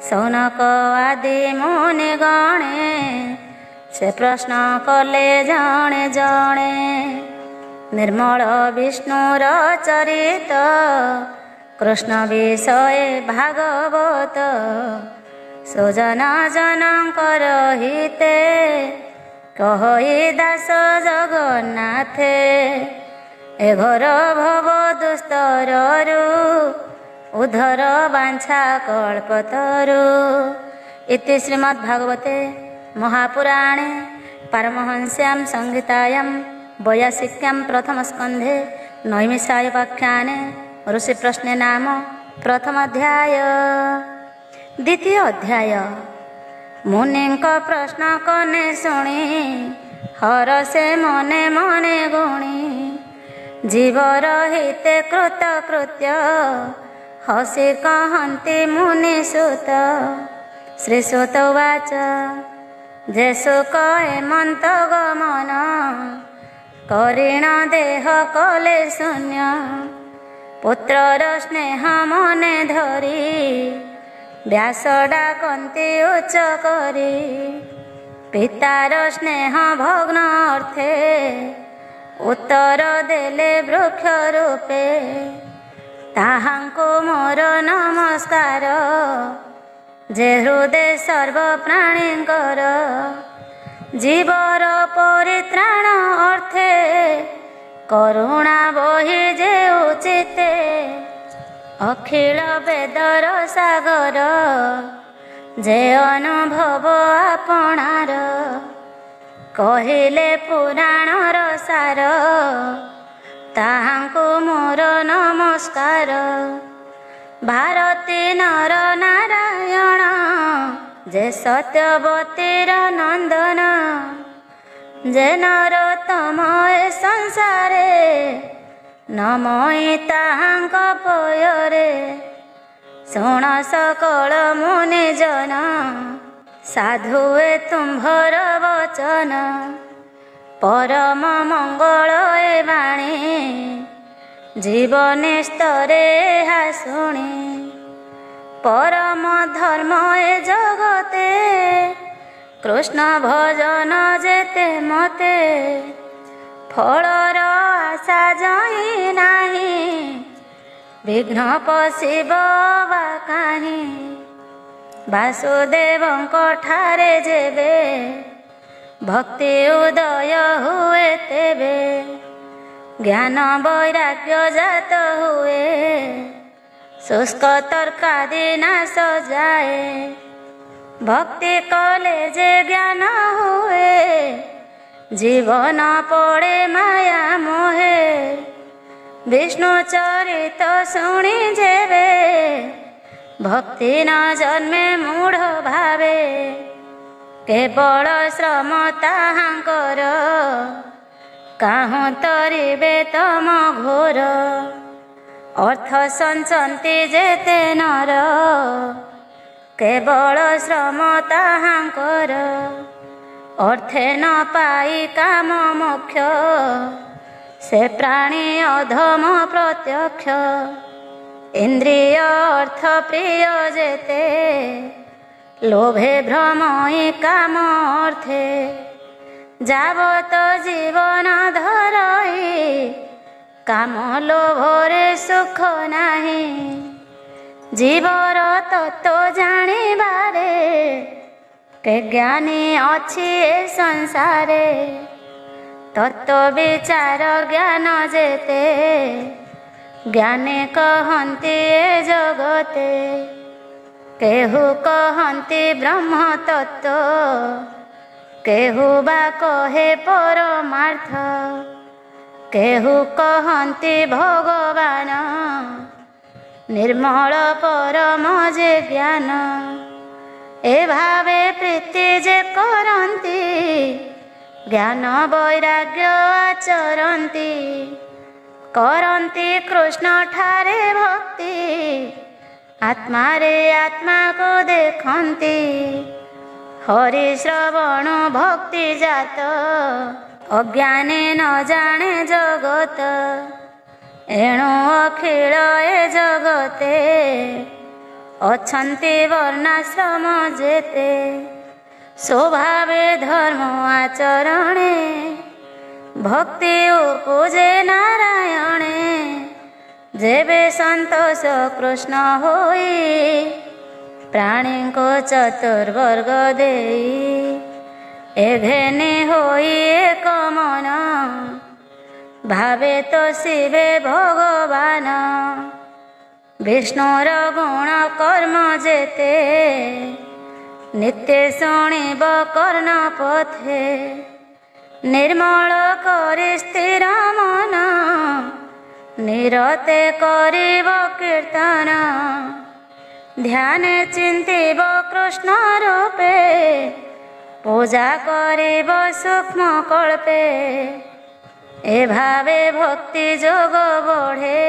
ସୌନକ ଆଦି ମୁନି ଗଣେ ସେ ପ୍ରଶ୍ନ କଲେ ଜଣେ ଜଣେ ନିର୍ମଳ ବିଷ୍ଣୁର ଚରିତ କୃଷ୍ଣ ବିଷୟ ଭାଗବତ ସୁଜନ ଜନଙ୍କର ହିତେ କହି ଦାସ ଜଗନ୍ନାଥେ ଏ ଘୋର ଭବ ଦୁସ୍ତରରୁ ଉଦ୍ଧର ବାଞ୍ଛା କଳ୍ପତରୁ ଇତି ଶ୍ରୀମଦ୍ଭାଗବତେ ମହାପୁରାଣେ ପାରମହଂସ୍ୟାಂ ସଂହିତାୟାಂ ବୈୟାସିକ୍ୟାಂ ପ୍ରଥମ ସ୍କନ୍ଧେ ନୈମିଷାୟପାଖ୍ୟାନେ ଋଷି ପ୍ରଶ୍ନେ ନାମ ପ୍ରଥମ ଅଧ୍ୟାୟ। ଦ୍ୱିତୀୟ ଅଧ୍ୟାୟ ମୁନିଙ୍କ ପ୍ରଶ୍ନ କନେ ଶୁଣି ହରସେ ମନେ ମନେ ଗୁଣି ଜୀବର ହିତେ କୃତ କୃତ୍ୟ ହସି କହନ୍ତି ମୁନି ସୁତ ଶ୍ରୀ ସୁତ ଉବାଚ ଯେ ସୁକ ହେମନ୍ତ ଗମନ କରିଣ ଦେହ କଲେ ଶୂନ୍ୟ ପୁତ୍ରର ସ୍ନେହ ମନେ ଧରି ବ୍ୟାସ ଡାକନ୍ତି ଉଚ୍ଚ କରି ପିତାର ସ୍ନେହ ଭଗ୍ନ ଅର୍ଥେ ଉତ୍ତର ଦେଲେ ବୃକ୍ଷ ରୂପେ ତାହାଙ୍କୁ ମୋର ନମସ୍କାର ଯେ ହୃଦେ ସର୍ବ ପ୍ରାଣୀଙ୍କର ଜୀବର ପରିତ୍ରାଣ ଅର୍ଥେ କରୁଣା ବହି ଯେ ଉଚିତେ ଅଖିଳ ବେଦର ସାଗର ଯେ ଅନୁଭବ ଆପଣାର କହିଲେ ପୁରାଣର ସାର ତାହାଙ୍କୁ ମୋର ନମସ୍କାର ଭାରତୀ ନର ନାରାୟଣ ଯେ ସତ୍ୟବତୀର ନନ୍ଦନ ଯେ ନରୋତ୍ତମ ଏ ସଂସାରେ ନମଇ ତାହାଙ୍କ ପୟରେ ଶୁଣ ସକଳ ମୁନି ଜନ ସାଧୁ ଏ ତୁମ୍ଭର ବଚନ ପରମ ମଙ୍ଗଳ ଏ ବାଣୀ ଜୀବନେ ସ୍ତରେ ଏହା ଶୁଣି परम धर्म ए जगते कृष्ण भजन जेते मते फलर आशा जाई नाही विघ्न पशिब बा काहीं वासुदेवଙ୍କ ठारे जेबे भक्ति उदय हुए तेबे ज्ञान वैराग्य जात हुए शुष्क तर्कादि नाश जाए भक्ति कले जे ज्ञान हुए जीवन पड़े माया मोहे विष्णु चरित शुणी जेबे भक्ति न जन्मे मूढ़ भावे केवल श्रम ताहांकर काहू तरिबे तम घोर अर्थ संचंती जेते नर केवल श्रम ताहांकर अर्थे न पाई काम मोक्ष से प्राणी अधम प्रत्यक्ष इंद्रिय अर्थ प्रिय जेते लोभे भ्रमई काम अर्थे जावत जीवन धरई काम लोभरे सुख नाही जीवर तत्व जानिबारे के ज्ञानी अछि ए संसारे तत्व विचार ज्ञान जेते ज्ञानी कहन्ति ए जगते केहू कहन्ति ब्रह्म तत्व केहू बा कहे परमार्थ केहू कहन्ति भगवान निर्मल परम जे ज्ञान ए भावे प्रीति जे करन्ति ज्ञान वैराग्य आचरन्ति करन्ति कृष्ण ठारे भक्ति आत्मा रे आत्मा को देखन्ति हरि श्रवण भक्ति जात अज्ञाने न जाने जगत एणु अखिल ए जगते अछन्ति वर्णाश्रम जेते स्वभावे धर्म आचरणे भक्ति उपजे नारायणे जेबे संतोष कृष्ण होई प्राणी को चतुर्वर्ग देई एघेने होई एक मन भावे तो शिवे भगवान विष्णुर गुण कर्म जेते नित्य शुणिब कर्ण पथे निर्मल करि स्थिर मन निरते करिब कीर्तन ध्यान चिंतिब कृष्ण रूपे पूजा करिब सूक्ष्म कल्पे ए भावे भक्ति जोग बढ़े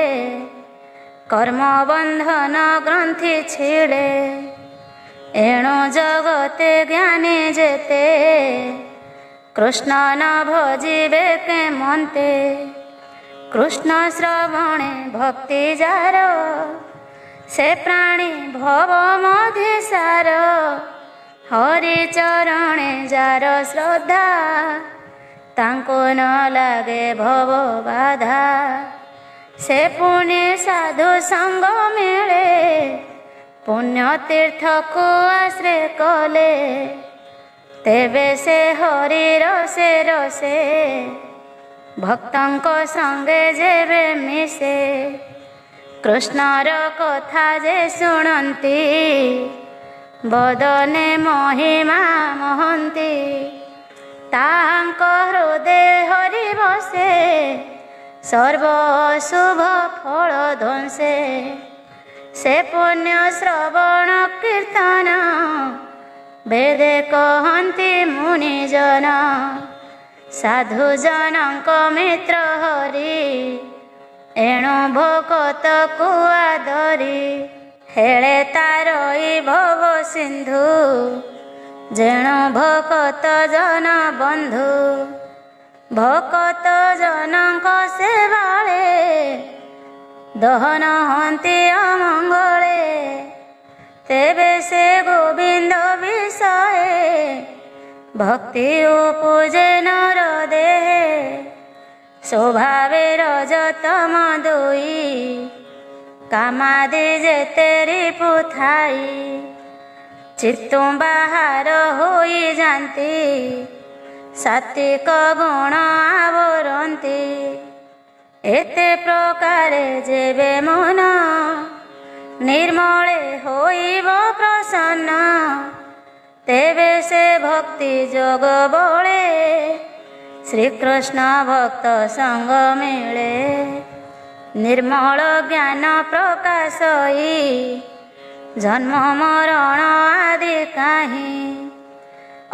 कर्म बंधन ग्रंथि छिड़े एणु जगते ज्ञानी जेते कृष्ण न भजिबे के मनते कृष्ण श्रवणे भक्ति जार से प्राणी भव मधिसार हरि चरणे जार श्रद्धा तांको न लागे भव बाधा से पुण्य साधु संग मिले पुण्य तीर्थ को आश्रय कले तेबे से हरि रसे रसे भक्तंक संगे जेबे मिसे कृष्णर कथा जे शुणन्ति बदने महिमा महन्ति तांक हृदय हरि बसे सर्व शुभ फल ध्वंसे से पुण्य श्रवण कीर्तन वेदे कहन्ति मुनिजन साधु जनक मित्र हरि एणु भकत को आदरी हेळे तारई भव सिंधु जेणु भकत जन बंधु भकत जनक सेवाळे दहन हन्ति अमंगळे तेबे से गोविंद विषये भक्ति उपजे नर देहे स्वभावे रजतम दुई कामादि जेते रिपु थाई चित्तु बाहर होई जाती सात्विक गुण आवरती एते प्रकारे जेबे मन निर्मले होइब प्रसन्न तेबे से भक्ति जोग बळे श्रीकृष्ण भक्त संग मिले निर्मल ज्ञान प्रकाशई जन्म मरण आदि काहि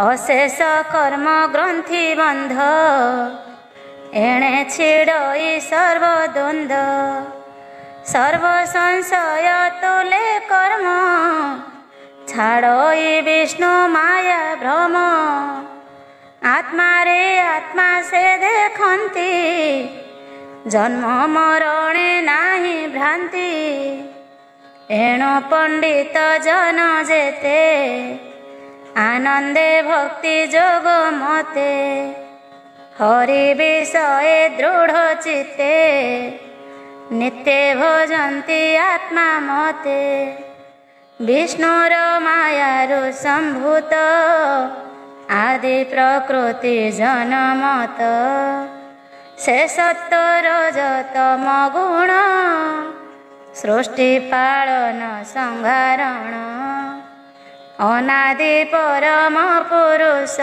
अशेष कर्म ग्रंथि बंध एणे छिड़ई सर्वद्वंद सर्व संशय तुले कर्म छाड़ई विष्णु माया भ्रम आत्मा रे आत्मा से देखंती जन्म मरणे नाही भ्रांति एणु पंडित जन जेते आनंदे भक्ति जोग मते हरि विषये दृढ़ चित्ते नित्य भजन्ति आत्मा मते विष्णुर मायारु संभूत आदि प्रकृति जनमत से सत्व रजतम गुण सृष्टि पालन संहारण अनादि परम पुरुष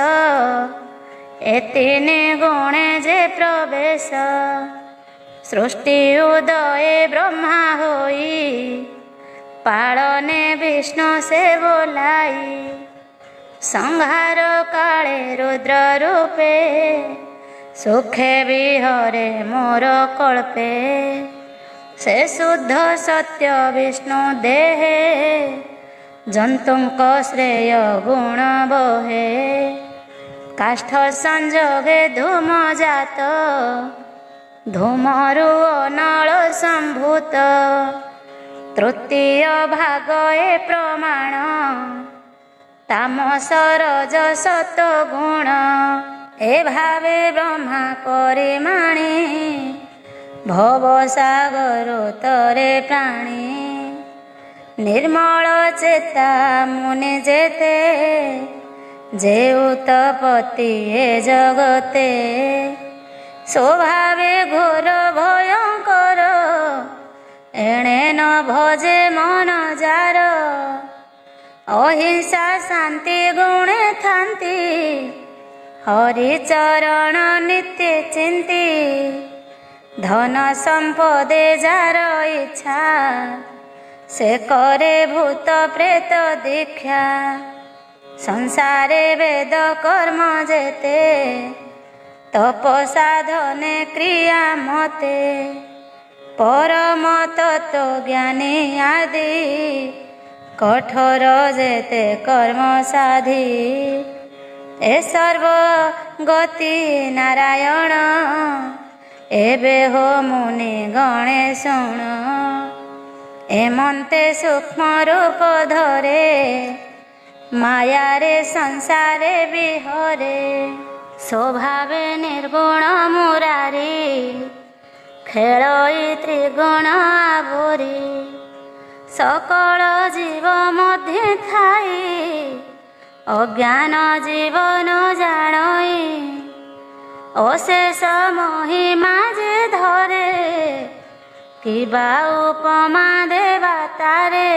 एतिने गुणे जे प्रवेश सृष्टि उदये ब्रह्मा होई पालने विष्णु से बोलाई संहार काले रुद्र रूपे सुखे विहरे मोर कल्पे से शुद्ध सत्य विष्णु देहे जंतुंक श्रेय गुण बहे काष्ठ संजोगे धूम जात धूमरु नल संभूत तृतीय भाग ए प्रमाण तामस रजस गुण ए भावे ब्रह्मा परिमाणे भव सागर तरे प्राणी निर्मल चेता मुनि जेते जे उत्पत्ति ए जगते स्वभावे घोर भयंकर एणे न भजे मन जार अहिंसा शांति गुणे थांती हरिचरण नित्य चिंती धन संपदे जार इच्छा से करे भूत प्रेत दीक्षा संसारे वेद कर्म जेते तप साधने क्रिया मते परम तत्व ज्ञानी आदि कठोर जेते कर्म साधी ए सर्व गति नारायण एबे हो मुनि गणे शुण एमंते सूक्ष्म रूप धरे माया रे संसारे विहरे स्वभावे निर्गुण मुरारी खेलई त्रिगुण आवरी सकल जीव मध्य थाई अज्ञान जीवन जाणई अशेष महिमा जे धरे किबा उपमा देवा तारे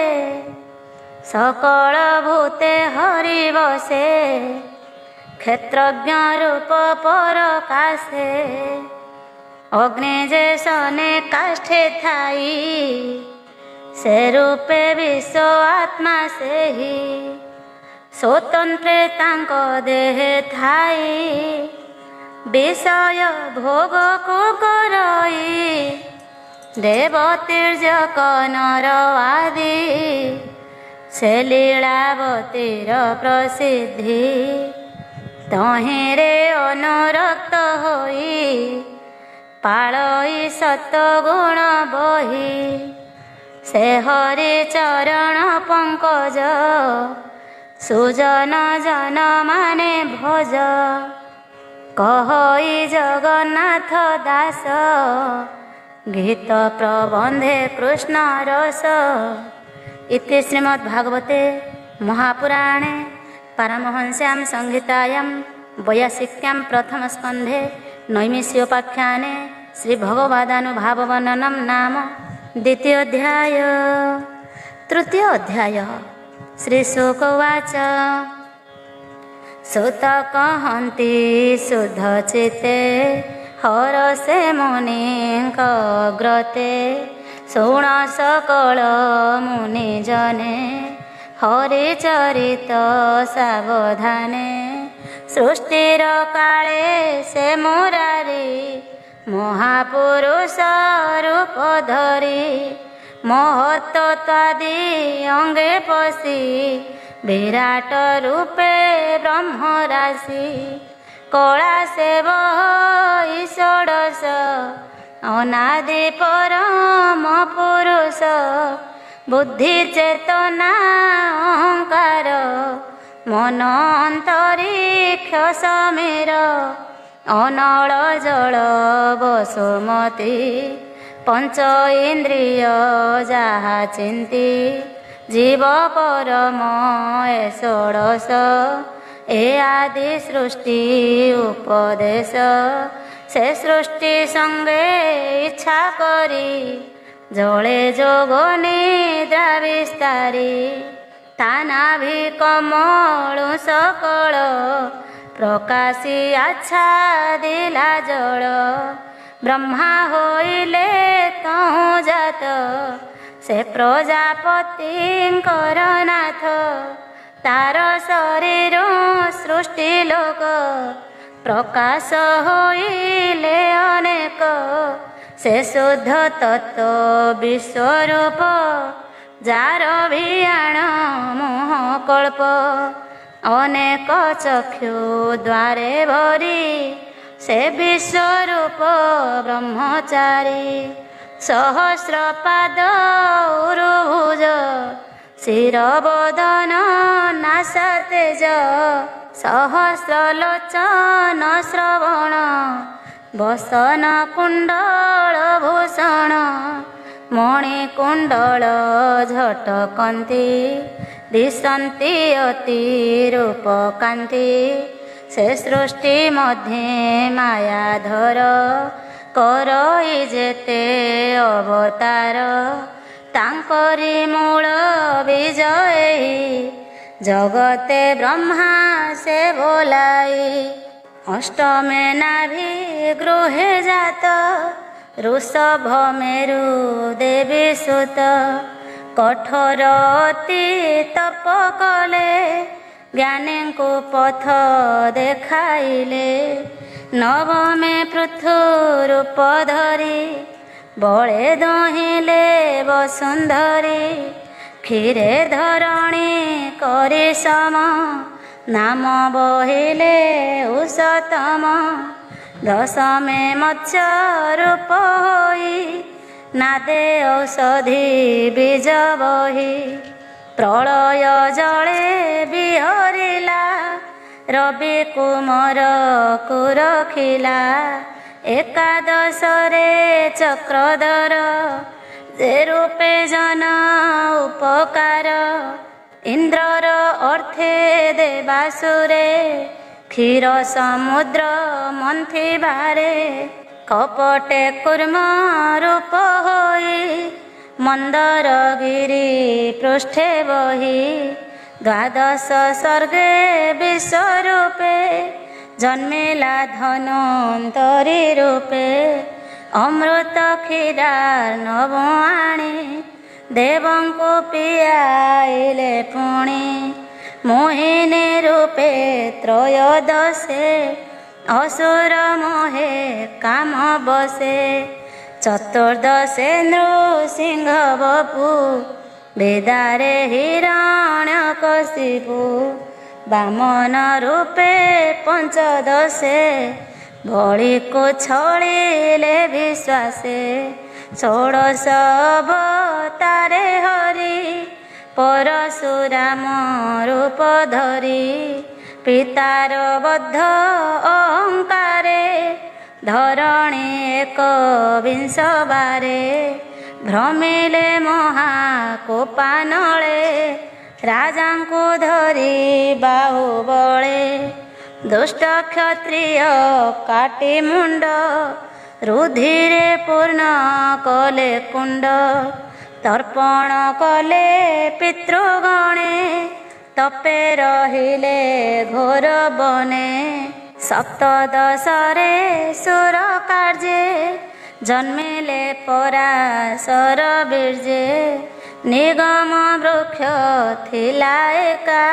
सकल भूते हरि बसे क्षेत्रज्ञ रूप परकाशे अग्नि जे सने काष्ठे थाई से रूपे विश्व आत्मा से ही स्वतंत्र तांक देहे थाई विषय भोग को करई देव तीर्जक नर आदि से लीलावतीर प्रसिद्धि तहिरे अनुरक्त होई पाळई सतगुण बही ସେ ହରି ଚରଣ ପଙ୍କଜ ସୁଜନ ଜନ ମାନେ ଭଜ କହଇ ଜଗନ୍ନାଥ ଦାସ ଗୀତ ପ୍ରବନ୍ଧେ କୃଷ୍ଣ ରସ। ଇତି ଶ୍ରୀମଦ୍ଭାଗବତେ महापुराणे पारमहंस्यां संहितायां वैयासिक्यां प्रथमस्कन्धे नैमिषोपाख्याने श्रीभगवदानुभाववर्णनं नाम द्वितीयोऽध्याय। तृतीय अध्याय। श्रीशुक उवाच सुत कहन्ति शुद्धचित्ते हरसे मुनिଙ୍କ ग्रते ଶୁଣ सकल मुनिजने हरिचरित सावधाने सृष्टिर काले से मुरारी महापुरुष रूप धरी महत्त्वादि अंगे पशि विराट रूपे ब्रह्मराशि कला सेव षोडश अनादि परम पुरुष बुद्धि चेतना अहंकार मन अंतरिक्ष समीर अनल जल वसुमती पंच इंद्रिय जहा चिंती जीव परम ए षोडश ए आदि सृष्टि उपदेश से सृष्टि संगे इच्छा करी जले जोग निद्रा विस्तारी तानाभि कमलु सकल प्रकाशी आच्छादिला जल ब्रह्मा होइले तहु जात से प्रजापतिंकर नाथ तार शरीर सृष्टि लोक प्रकाश होइले अनेक से शुद्ध तत्व विश्वरूप जार भियाण मोह कल्प अनेक चक्षु द्वारे भरी से विश्वरूप ब्रह्मचारी सहस्रपाद उरुभुज शिरवदन नासा तेज सहस्रलोचन श्रवण वसन कुंडल भूषण मणिकुंडल झटकंती दिशंती अति रूपकांति से सृष्टि मध्ये मायाधर करई जेते अवतार तांकरी मूल विजय जगते ब्रह्मा से बोलाई अष्टमे नाभि गृहे जात ऋषभ मेरु देवी सुत कठोर अति तप कले ज्ञानी को पथ देखाइले नवमे पृथु रूप धरी बळे दहिले वसुंधरी क्षीरे धरणी करी सम नाम बहिले उषतम दशमे मत्स्य रूप होई नादे औषधि बीज बही प्रलय जले बिहरिला रवि कुमार को रखिला एकादशरे चक्रधर जे रूपे जन उपकार इंद्रर अर्थे देवासुरे क्षीर समुद्र मंथी बारे कपटे कुर्म रूप होई मंदर गिरी पृष्ठे बही द्वादश सर्गे विश्वरूपे जन्मेला धन्वन्तरी रूपे अमृत क्षीरार्णव आणी देवंको पियाइले पुणी मोहिनी रूपे त्रयोदशे असुर मोहे काम बसे चतुर्दशे नृसिंह बपु वेदारे हिरण्यकशिपु बामन रूपे पंचदशे बलि को छलिले विश्वासे ଷୋଡ଼ଶ ଅବତାରେ ହରି ପରଶୁରାମ ରୂପ ଧରି ପିତାର ବଦ୍ଧ ଅହଙ୍କାରେ ଧରଣୀ ଏକବିଂଶ ବାରେ ଭ୍ରମିଲେ ମହାକୋପାନଳେ ରାଜାଙ୍କୁ ଧରି ବାହୁବଳେ ଦୁଷ୍ଟ କ୍ଷତ୍ରିୟ କାଟି ମୁଣ୍ଡ ରୁଧିରେ ପୂର୍ଣ୍ଣ କଲେ କୁଣ୍ଡ ତର୍ପଣ କଲେ ପିତୃଗଣେ ତପେ ରହିଲେ ଘୋର ବନେ ସପ୍ତଦଶରେ ସୁର କାର୍ଯ୍ୟେ ଜନ୍ମିଲେ ପରାଶର ବୀର୍ଯ୍ୟେ ନିଗମ ବୃକ୍ଷ ଥିଲା ଏକା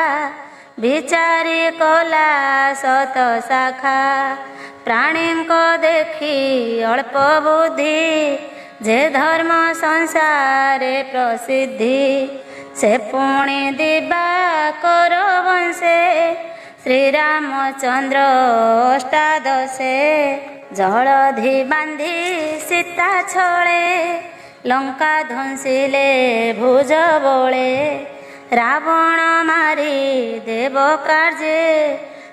ବିଚାରି କଲା ଶତ ଶାଖା ପ୍ରାଣୀଙ୍କ ଦେଖି ଅଳ୍ପ ବୁଦ୍ଧି ଯେ ଧର୍ମ ସଂସାରେ ପ୍ରସିଦ୍ଧି ସେ ପୁଣି ଦିବାକର ବଂଶେ ଶ୍ରୀରାମଚନ୍ଦ୍ର ଅଷ୍ଟାଦଶେ ଜଳଧି ବାନ୍ଧି ସୀତା ଛଳେ ଲଙ୍କା ଧ୍ୱଂସିଲେ ଭୁଜ ବଳେ ରାବଣ ମାରି ଦେବ କାର୍ଯ୍ୟେ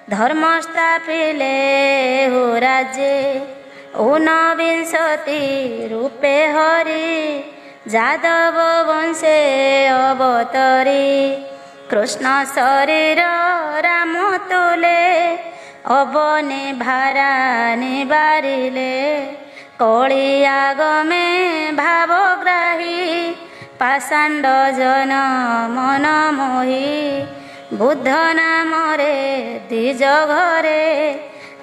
ଧର୍ମ ସ୍ଥାପିଲେ ରାଜ୍ୟେ ଊନବିଂଶତି ରୂପେ ହରି ଯାଦବ ବଂଶେ ଅବତରି କୃଷ୍ଣ ଶରୀର ରାମ ତୁଲେ ଅବନି ଭାରାନି ବାରିଲେ କଳି ଆଗମେ ଭାବଗ୍ରାହୀ ପାଷାଣ୍ଡ ଜନ ମନ ମୋହି ବୁଦ୍ଧ ନାମରେ ଦ୍ୱିଜ ଘରେ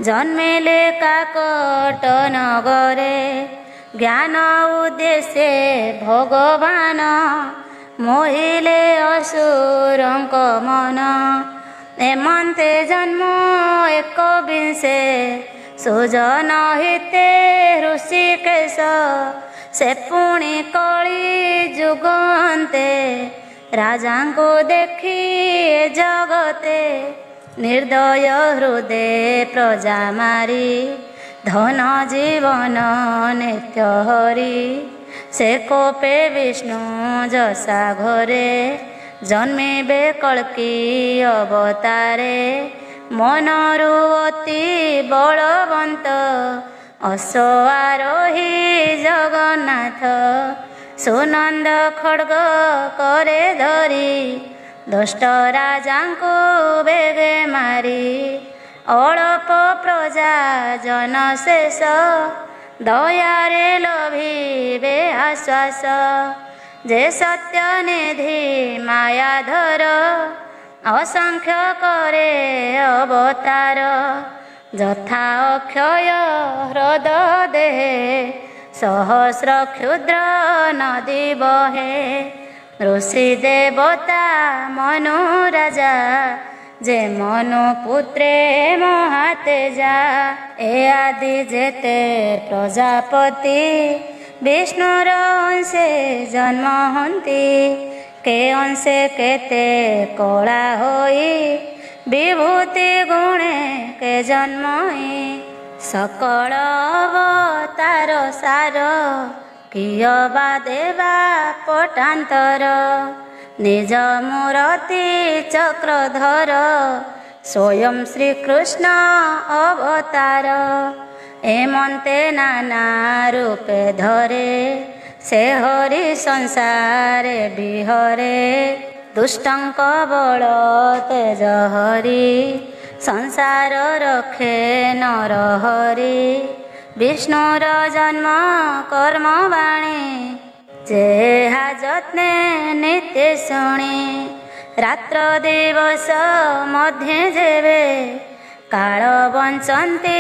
ଜନ୍ମିଲେ କାକଟ ନଗରେ ଜ୍ଞାନ ଉଦ୍ଦେଶ୍ୟ ଭଗବାନ ମୋହିଲେ ଅସୁରଙ୍କ ମନ ଏମନ୍ତେ ଜନ୍ମ ଏକବିଂଶେ ସୁଜନ ହିତେ ଋଷିକେଶ ସେ ପୁଣି କଳି ଯୁଗନ୍ତେ ରାଜାଙ୍କୁ ଦେଖି ଜଗତେ ନିର୍ଦ୍ଦୟ ହୃଦେ ପ୍ରଜା ମାରି ଧନ ଜୀବନ ନିତ୍ୟ ହରି ସେ କୋପେ ବିଷ୍ଣୁ ଯଶା ଘରେ ଜନ୍ମିବେ କଳ୍କି ଅବତାରେ ମନରୁ ଅତି ବଳବନ୍ତ ଅଶ୍ୱାରୋହୀ ଜଗନ୍ନାଥ ସୁନନ୍ଦ ଖଡ୍ଗ କରେ ଧରି ଦୁଷ୍ଟ ରାଜାଙ୍କୁ ବେଗେ ମାରି ଅଳପ ପ୍ରଜା ଜନ ଶେଷ ଦୟାରେ ଲୋଭିବେ ଆଶ୍ୱାସ ଯେ ସତ୍ୟନିଧି ମାୟାଧର ଅସଂଖ୍ୟ କରେ ଅବତାର ଯଥା ଅକ୍ଷୟ ହ୍ରଦ ଦେହେ ସହସ୍ର କ୍ଷୁଦ୍ର ନଦୀ ବହେ ଋଷି ଦେବତା ମନୁ ରାଜା ଯେ ମନୁ ପୁତ୍ରେ ମହାତେଜା ଏ ଆଦି ଯେତେ ପ୍ରଜାପତି ବିଷ୍ଣୁର ଅଂଶେ ଜନ୍ମ ହନ୍ତି କେ ଅଂଶେ କେତେ କଳା ହୋଇ ବିଭୂତି ଗୁଣେ କେ ଜନ୍ମଇ ସକଳ ଅବତାର ସାର କିୟ ବା ଦେବା ପଟାନ୍ତର ନିଜ ମୂରତି ଚକ୍ରଧର ସ୍ୱୟଂ ଶ୍ରୀକୃଷ୍ଣ ଅବତାର ଏମନ୍ତେ ନାନା ରୂପେ ଧରେ ସେ ହରି ସଂସାରେ ବିହରେ ଦୁଷ୍ଟଙ୍କ ବଳ ତେଜ ହରି ସଂସାର ରଖେ ନର ହରି ବିଷ୍ଣୁର ଜନ୍ମ କର୍ମ ବାଣୀ ଯେହା ଯତ୍ନେ ନିତ୍ୟ ଶୁଣି ରାତ୍ର ଦିବସ ମଧ୍ୟେ ଯେବେ କାଳ ବଞ୍ଚନ୍ତି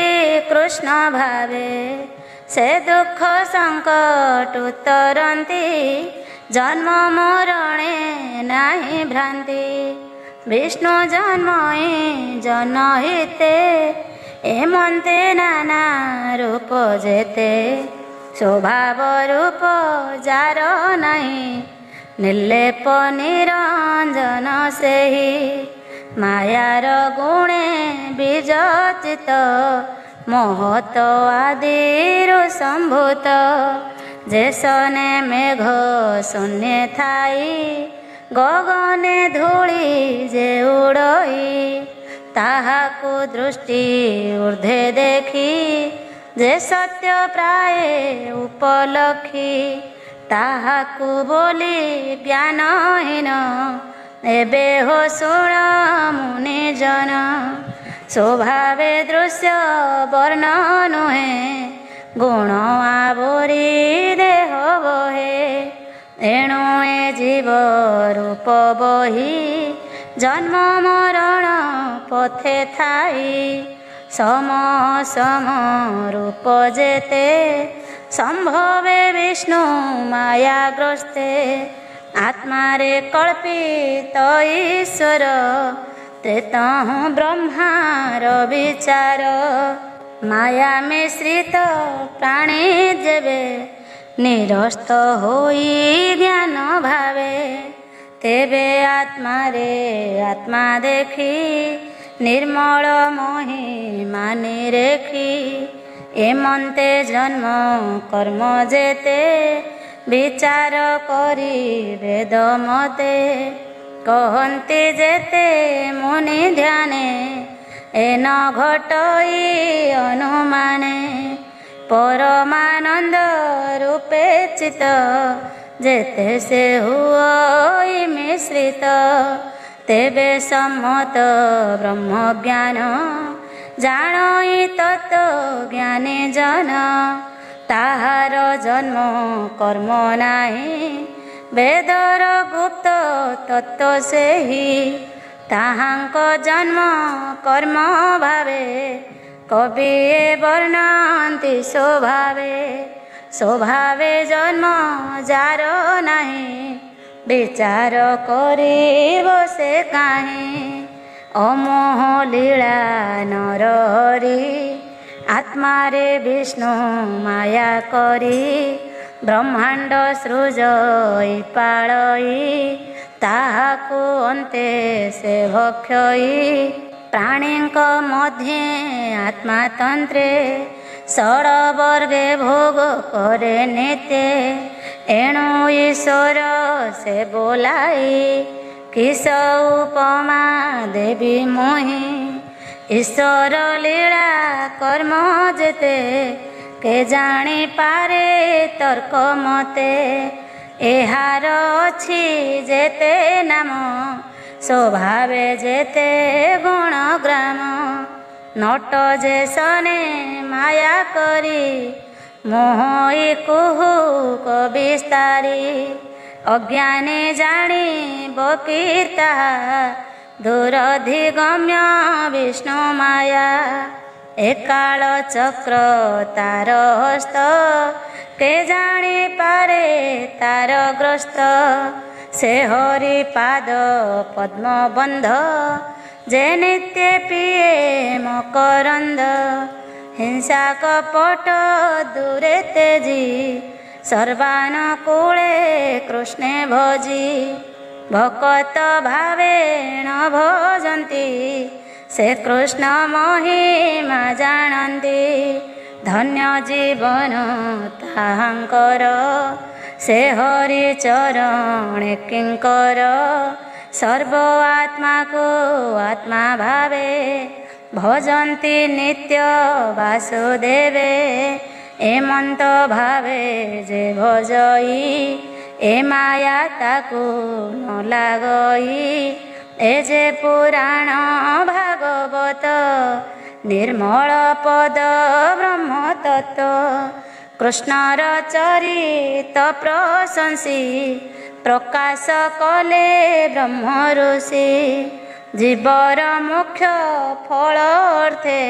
କୃଷ୍ଣ ଭାବେ ସେ ଦୁଃଖ ସଙ୍କଟ ଉତ୍ତରନ୍ତି ଜନ୍ମ ମରଣେ ନାହିଁ ଭ୍ରାନ୍ତି ବିଷ୍ଣୁ ଜନ୍ମଇ ଜନହିତେ ଏମନ୍ତେ ନାନା ରୂପ ଯେତେ ସ୍ୱଭାବ ରୂପ ଯାର ନାହିଁ ନିର୍ଲେପ ନିରଞ୍ଜନ ସେହି ମାୟାର ଗୁଣେ ବିଜଚିତ ମହତ ଆଦିରୁ ସମ୍ଭୂତ जेसने मेघ शून्य थाई गगने धूଳି जे उड़ई ताहाकु दृष्टि ऊर्ध्वे देखी जे सत्य प्राय उपलक्षी ताहाकु बोली ज्ञानहीन एबे हो शुण मुनिजन स्वभावे दृश्य वर्ण नुहे गुण आवरी देह बहे एणु ए जीव रूप बही जन्म मरण पथे थाई सम सम रूप जेते संभवे विष्णु मायाग्रस्ते आत्मारे कल्पित ईश्वर त्रेतः ब्रह्मार विचार माया मिश्रित प्राणी जेबे निरस्त होई ज्ञान भावे तेबे आत्मारे आत्मा देखी निर्मल मोहि मानि रेखी एमन्ते जन्म कर्म जेते विचार करी वेद मते कहन्ति जेते मुनि ध्याने एन घटई अनुमाने परमानंद रूपे चित जेते से हुई मिश्रित तेबे सम्मत ब्रह्म ज्ञान जानई तत्व ज्ञानी जन ताहार जन्म कर्म नाही वेदर गुप्त तत्व से ही ताहांक जन्म कर्म भावे कवि वर्णन्ति स्वभावे स्वभावे जन्म जार नाही विचार करिब से काहे अमोह लीला नर हरि आत्मारे विष्णु माया करी ब्रह्मांड सृजई पाळई ताहाकु अन्ते से भक्षई प्राणींक मध्ये आत्मातंत्रे षड्वर्गे भोग करे नित्य एणु ईश्वर से बोलाई किस उपमा देवी मोहि ईश्वर लीला कर्म जेते के जानी पारे तर्क मते एहार अछि जेते नाम स्वभावे जेते गुण ग्राम नट जे सने माया करी मोहई कुहु कविस्तारी अज्ञानी जानी बकीर्ता दूरधिगम्य विष्णु माया एकाल चक्र तार हस्त के जानी पारे तार ग्रस्त से हरि पाद पद्म बंध जे नित्य पिए मकरंद हिंसा कपट दूरे तेजी सर्वानुकूले कृष्णे भजी भक्त भावेन भजन्ति से कृष्ण महिमा जानन्ति धन्य जीवन ताहांकर से हरि चरण किंकर सर्व आत्मा को आत्मा भावे भजन्ति नित्य वासुदेवे एमंत भावे जे भजई ए माया ताकू न लागई ए जे पुराण भागवत निर्मल पद ब्रह्म तत्व कृष्णर चरित प्रशंसी प्रकाश कले ब्रह्म ऋषि जीवर मुख्य फल अर्थे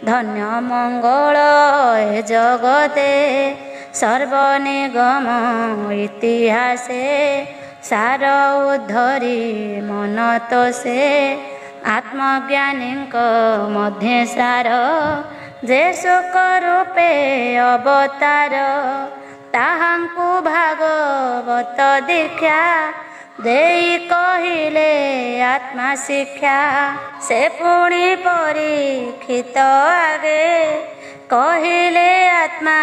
धन्य मंगल ए जगते सर्वनिगम इतिहासे सार उद्धरी मन तो से आत्मज्ञानी मध्य सार जे सुख रूपे अवतार ताहांकु भागवत दीक्षा देई कहिले आत्मा शिक्षा से पुणी परीक्षित आगे कहिले ଆତ୍ମା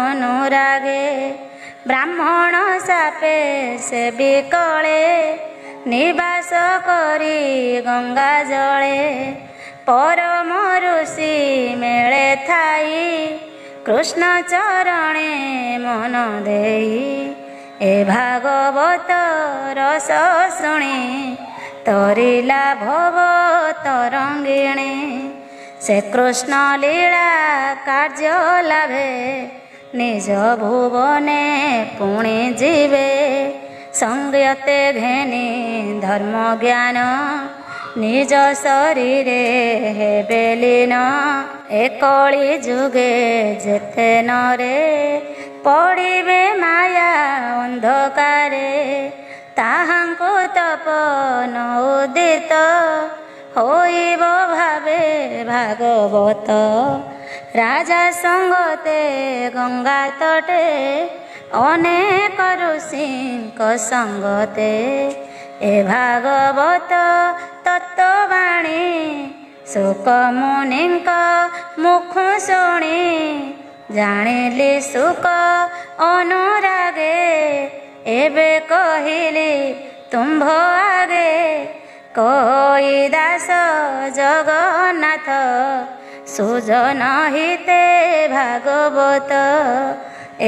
ଅନୁରାଗେ ବ୍ରାହ୍ମଣ ସାପେ ସେ ବିକଳେ ନିବାସ କରି ଗଙ୍ଗା ଜଳେ ପରମ ଋଷି ମେଳେ ଥାଇ କୃଷ୍ଣ ଚରଣେ ମନ ଦେଇ ଏ ଭାଗବତ ରସ ଶୁଣି ତରିଲା ଭବ ତରଙ୍ଗିଣୀ ସେ କୃଷ୍ଣ ଲୀଳା କାର୍ଯ୍ୟ ଲାଭେ ନିଜ ଭୁବନେ ପୁଣି ଯିବେ ସଂୟତେ ଘେନି ଧର୍ମ ଜ୍ଞାନ ନିଜ ଶରୀରେ ହେବେ ଲୀନ ଏ କଳି ଯୁଗେ ଯେତେ ନରେ ପଡ଼ିବେ ମାୟା ଅନ୍ଧକାରେ ତାହାଙ୍କୁ ତପନ ଉଦିତ ହୋଇବ ଭାବେ ଭାଗବତ ରାଜା ସଙ୍ଗତେ ଗଙ୍ଗା ତଟେ ଅନେକ ଋଷିଙ୍କ ସଙ୍ଗତେ ଏ ଭାଗବତ ତତ୍ତ୍ୱବାଣୀ ଶୁକ ମୁନିଙ୍କ ମୁଖ ଶୁଣି ଜାଣିଲି ସୁକ ଅନୁରାଗେ ଏବେ କହିଲି ତୁମ୍ଭ ଆଗେ କହି ଦାସ ଜଗନ୍ନାଥ ସୁଜନ ହିତେ ଭାଗବତ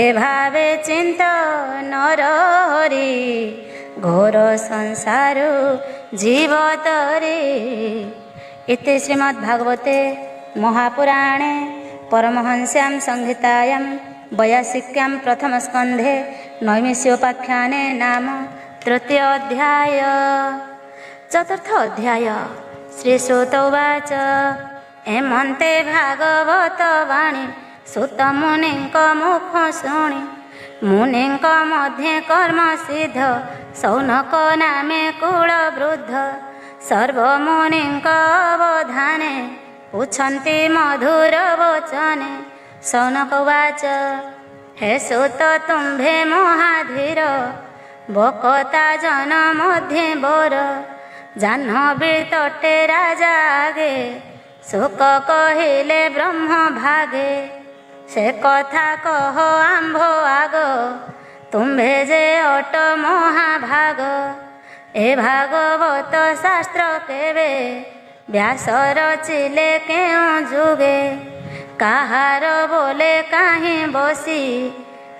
ଏ ଭାବେ ଚିନ୍ତନର ହରି ଘୋର ସଂସାରୁ ଜୀବ ତରି ଇତି ଶ୍ରୀମଦ୍ଭାଗବତେ ମହାପୁରାଣେ परमहंस्यां संहितायां वैयासिक्यां प्रथमस्कन्धे नैमिषोपाख्याने नाम तृतीय अध्याय। चतुर्थ अध्याय। श्रीसूत उवाच एमन्ते भागवत वाणी सूत मुनिଙ୍କ मुख शुणि मुनिଙ୍କ मध्ये कर्म सिद्ध सौनक नामे कुल वृद्ध सर्वमुनिଙ୍କ अवधाने उछन्ति मधुर वचने सौनक उवाच हे सूत तुम्भे महाधीर बकता जन मध्ये बर जाह्नवी तटे राजा आगे शोक कहिले ब्रह्म भागे से कथा कह आंभ आग तुम्भे जे अट महाभाग ए भागवत शास्त्र केवे व्यास रचिले केउं जुगे काहार बोले काहीं बसी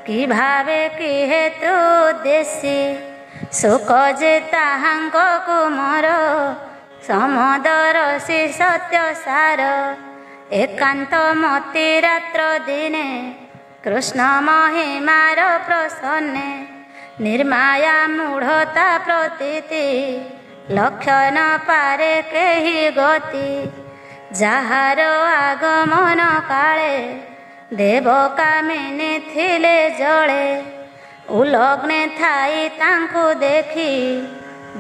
कि भावे कि हेतु देसी सुख जे ताहांक कुमर समदरसी सत्य सार एकांत मति रात्र दिने कृष्ण महिमार प्रसन्ने निर्माया मूढ़ता प्रतीति लक्षण पारे केहि गति ଯାହାର ଆଗମନ କାଳେ ଦେବ କାମିନୀ ଥିଲେ ଜଳେ ଉଲଗ୍ନେ ଥାଇ ତାଙ୍କୁ ଦେଖି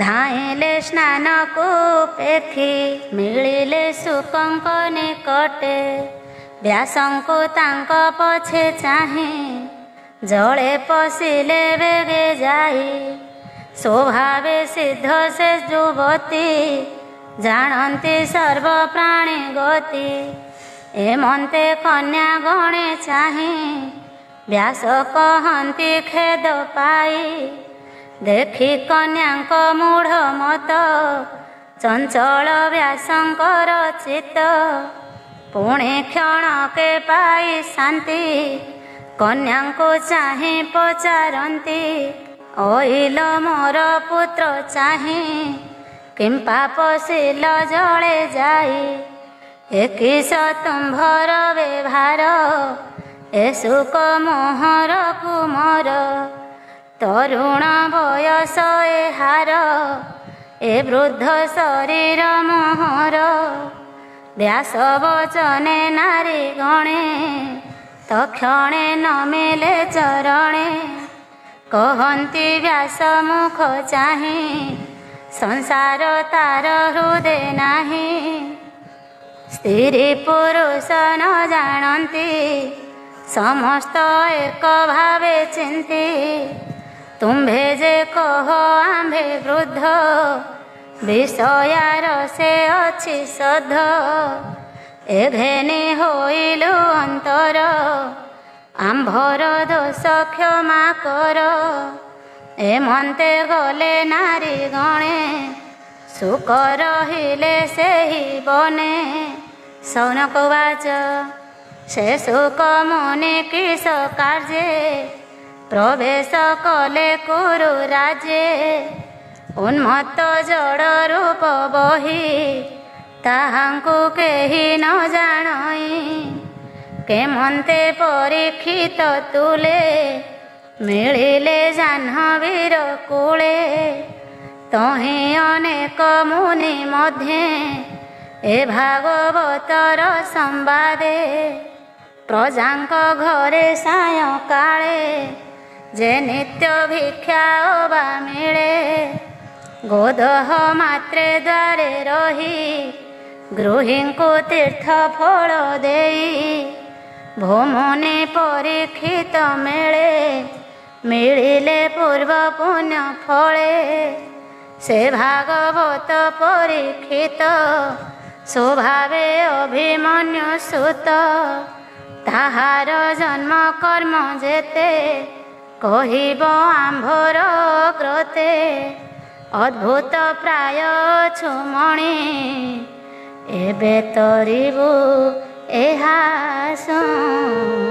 ଧାଇଁଲେ ସ୍ନାନକୁ ପେଖି ମିଳିଲେ ଶୁକଙ୍କ ନିକଟେ ବ୍ୟାସଙ୍କୁ ତାଙ୍କ ପଛେ ଚାହିଁ ଜଳେ ପଶିଲେ ବେଗେ ଯାଇ ସ୍ୱଭାବେ ସିଦ୍ଧ ସେ ଯୁବତୀ ଜାଣନ୍ତି ସର୍ବ ପ୍ରାଣୀ ଗତି ଏମନ୍ତେ କନ୍ୟା ଗଣେ ଚାହିଁ ବ୍ୟାସ କହନ୍ତି ଖେଦ ପାଇ ଦେଖି କନ୍ୟାଙ୍କ ମୂଢ଼ ମତ ଚଞ୍ଚଳ ବ୍ୟାସଙ୍କର ଚିତ୍ତ ପୁଣି କ୍ଷଣକେ ପାଇ ଶାନ୍ତି କନ୍ୟାଙ୍କୁ ଚାହିଁ ପଚାରନ୍ତି ଅଇଲ ମୋର ପୁତ୍ର ଚାହିଁ କିମ୍ପା ପଶିଲ ଜଳେ ଯାଇ ଏକିଶ ତୁମ୍ଭର ବ୍ୟବହାର ଏ ଶୁକ ମୋହର କୁମର ତରୁଣ ବୟସ ଏହାର ଏ ବୃଦ୍ଧ ଶରୀର ମୋହର ବ୍ୟାସ ବଚନେ ନାରୀ ଗଣେ ତକ୍ଷଣେ ନମିଲେ ଚରଣେ କହନ୍ତି ବ୍ୟାସ ମୁଖ ଚାହିଁ ସଂସାର ତାର ହୃଦେ ନାହିଁ ସ୍ତ୍ରୀ ପୁରୁଷ ନ ଜାଣନ୍ତି ସମସ୍ତ ଏକ ଭାବେ ଚିନ୍ତି ତୁମ୍ଭେ ଯେ କହ ଆମ୍ଭେ ବୃଦ୍ଧ ବିଷୟାର ସେ ଅଛି ସଧ ଏ ଘେନି ହୋଇଲୁ ଅନ୍ତର ଆମ୍ଭର ଦୋଷ କ୍ଷମା କର, ଏମନ୍ତେ ଗଲେ ନାରୀ ଗଣେ, ସୁଖ ରହିଲେ ସେହି ବନେ। ଶୌନକ ଉବାଚ ସେ ସୁକ ମୁନି କିସ କାର୍ଯ୍ୟେ, ପ୍ରବେଶ କଲେ କୁରୁ ରାଜେ। ଉନ୍ମତ୍ତ ଜଡ଼ ରୂପ ବହି, ତାହାଙ୍କୁ କେହି ନ ଜାଣଇ। କେମନ୍ତେ ପରୀକ୍ଷିତ ତୁଲେ, ମିଳିଲେ ଜାହ୍ନବୀର କୂଳେ। ତହିଁ ଅନେକ ମୁନି ମଧ୍ୟେ, ଏ ଭାଗବତର ସମ୍ବାଦେ। ପ୍ରଜାଙ୍କ ଘରେ ସାୟଂକାଳେ, ଯେ ନିତ୍ୟ ଭିକ୍ଷା ଅବା ମିଳେ। ଗୋଦହ ମାତ୍ରେ ଦ୍ୱାରେ ରହି, ଗୃହୀଙ୍କୁ ତୀର୍ଥ ଫଳ ଦେଇ। ଭୂମୁନି ପରୀକ୍ଷିତ ମିଳେ, ମିଳିଲେ ପୂର୍ବ ପୁଣ୍ୟ ଫଳେ। ସେ ଭାଗବତ ପରୀକ୍ଷିତ, ସ୍ୱଭାବେ ଅଭିମନ୍ୟୁ ସୁତ। ତାହାର ଜନ୍ମ କର୍ମ ଯେତେ, କହିବ ଆମ୍ଭର କ୍ରତେ। ଅଦ୍ଭୁତ ପ୍ରାୟ ଛୁମଣି, ଏବେ ତରିବୁ ଏହା ଶୁଣି।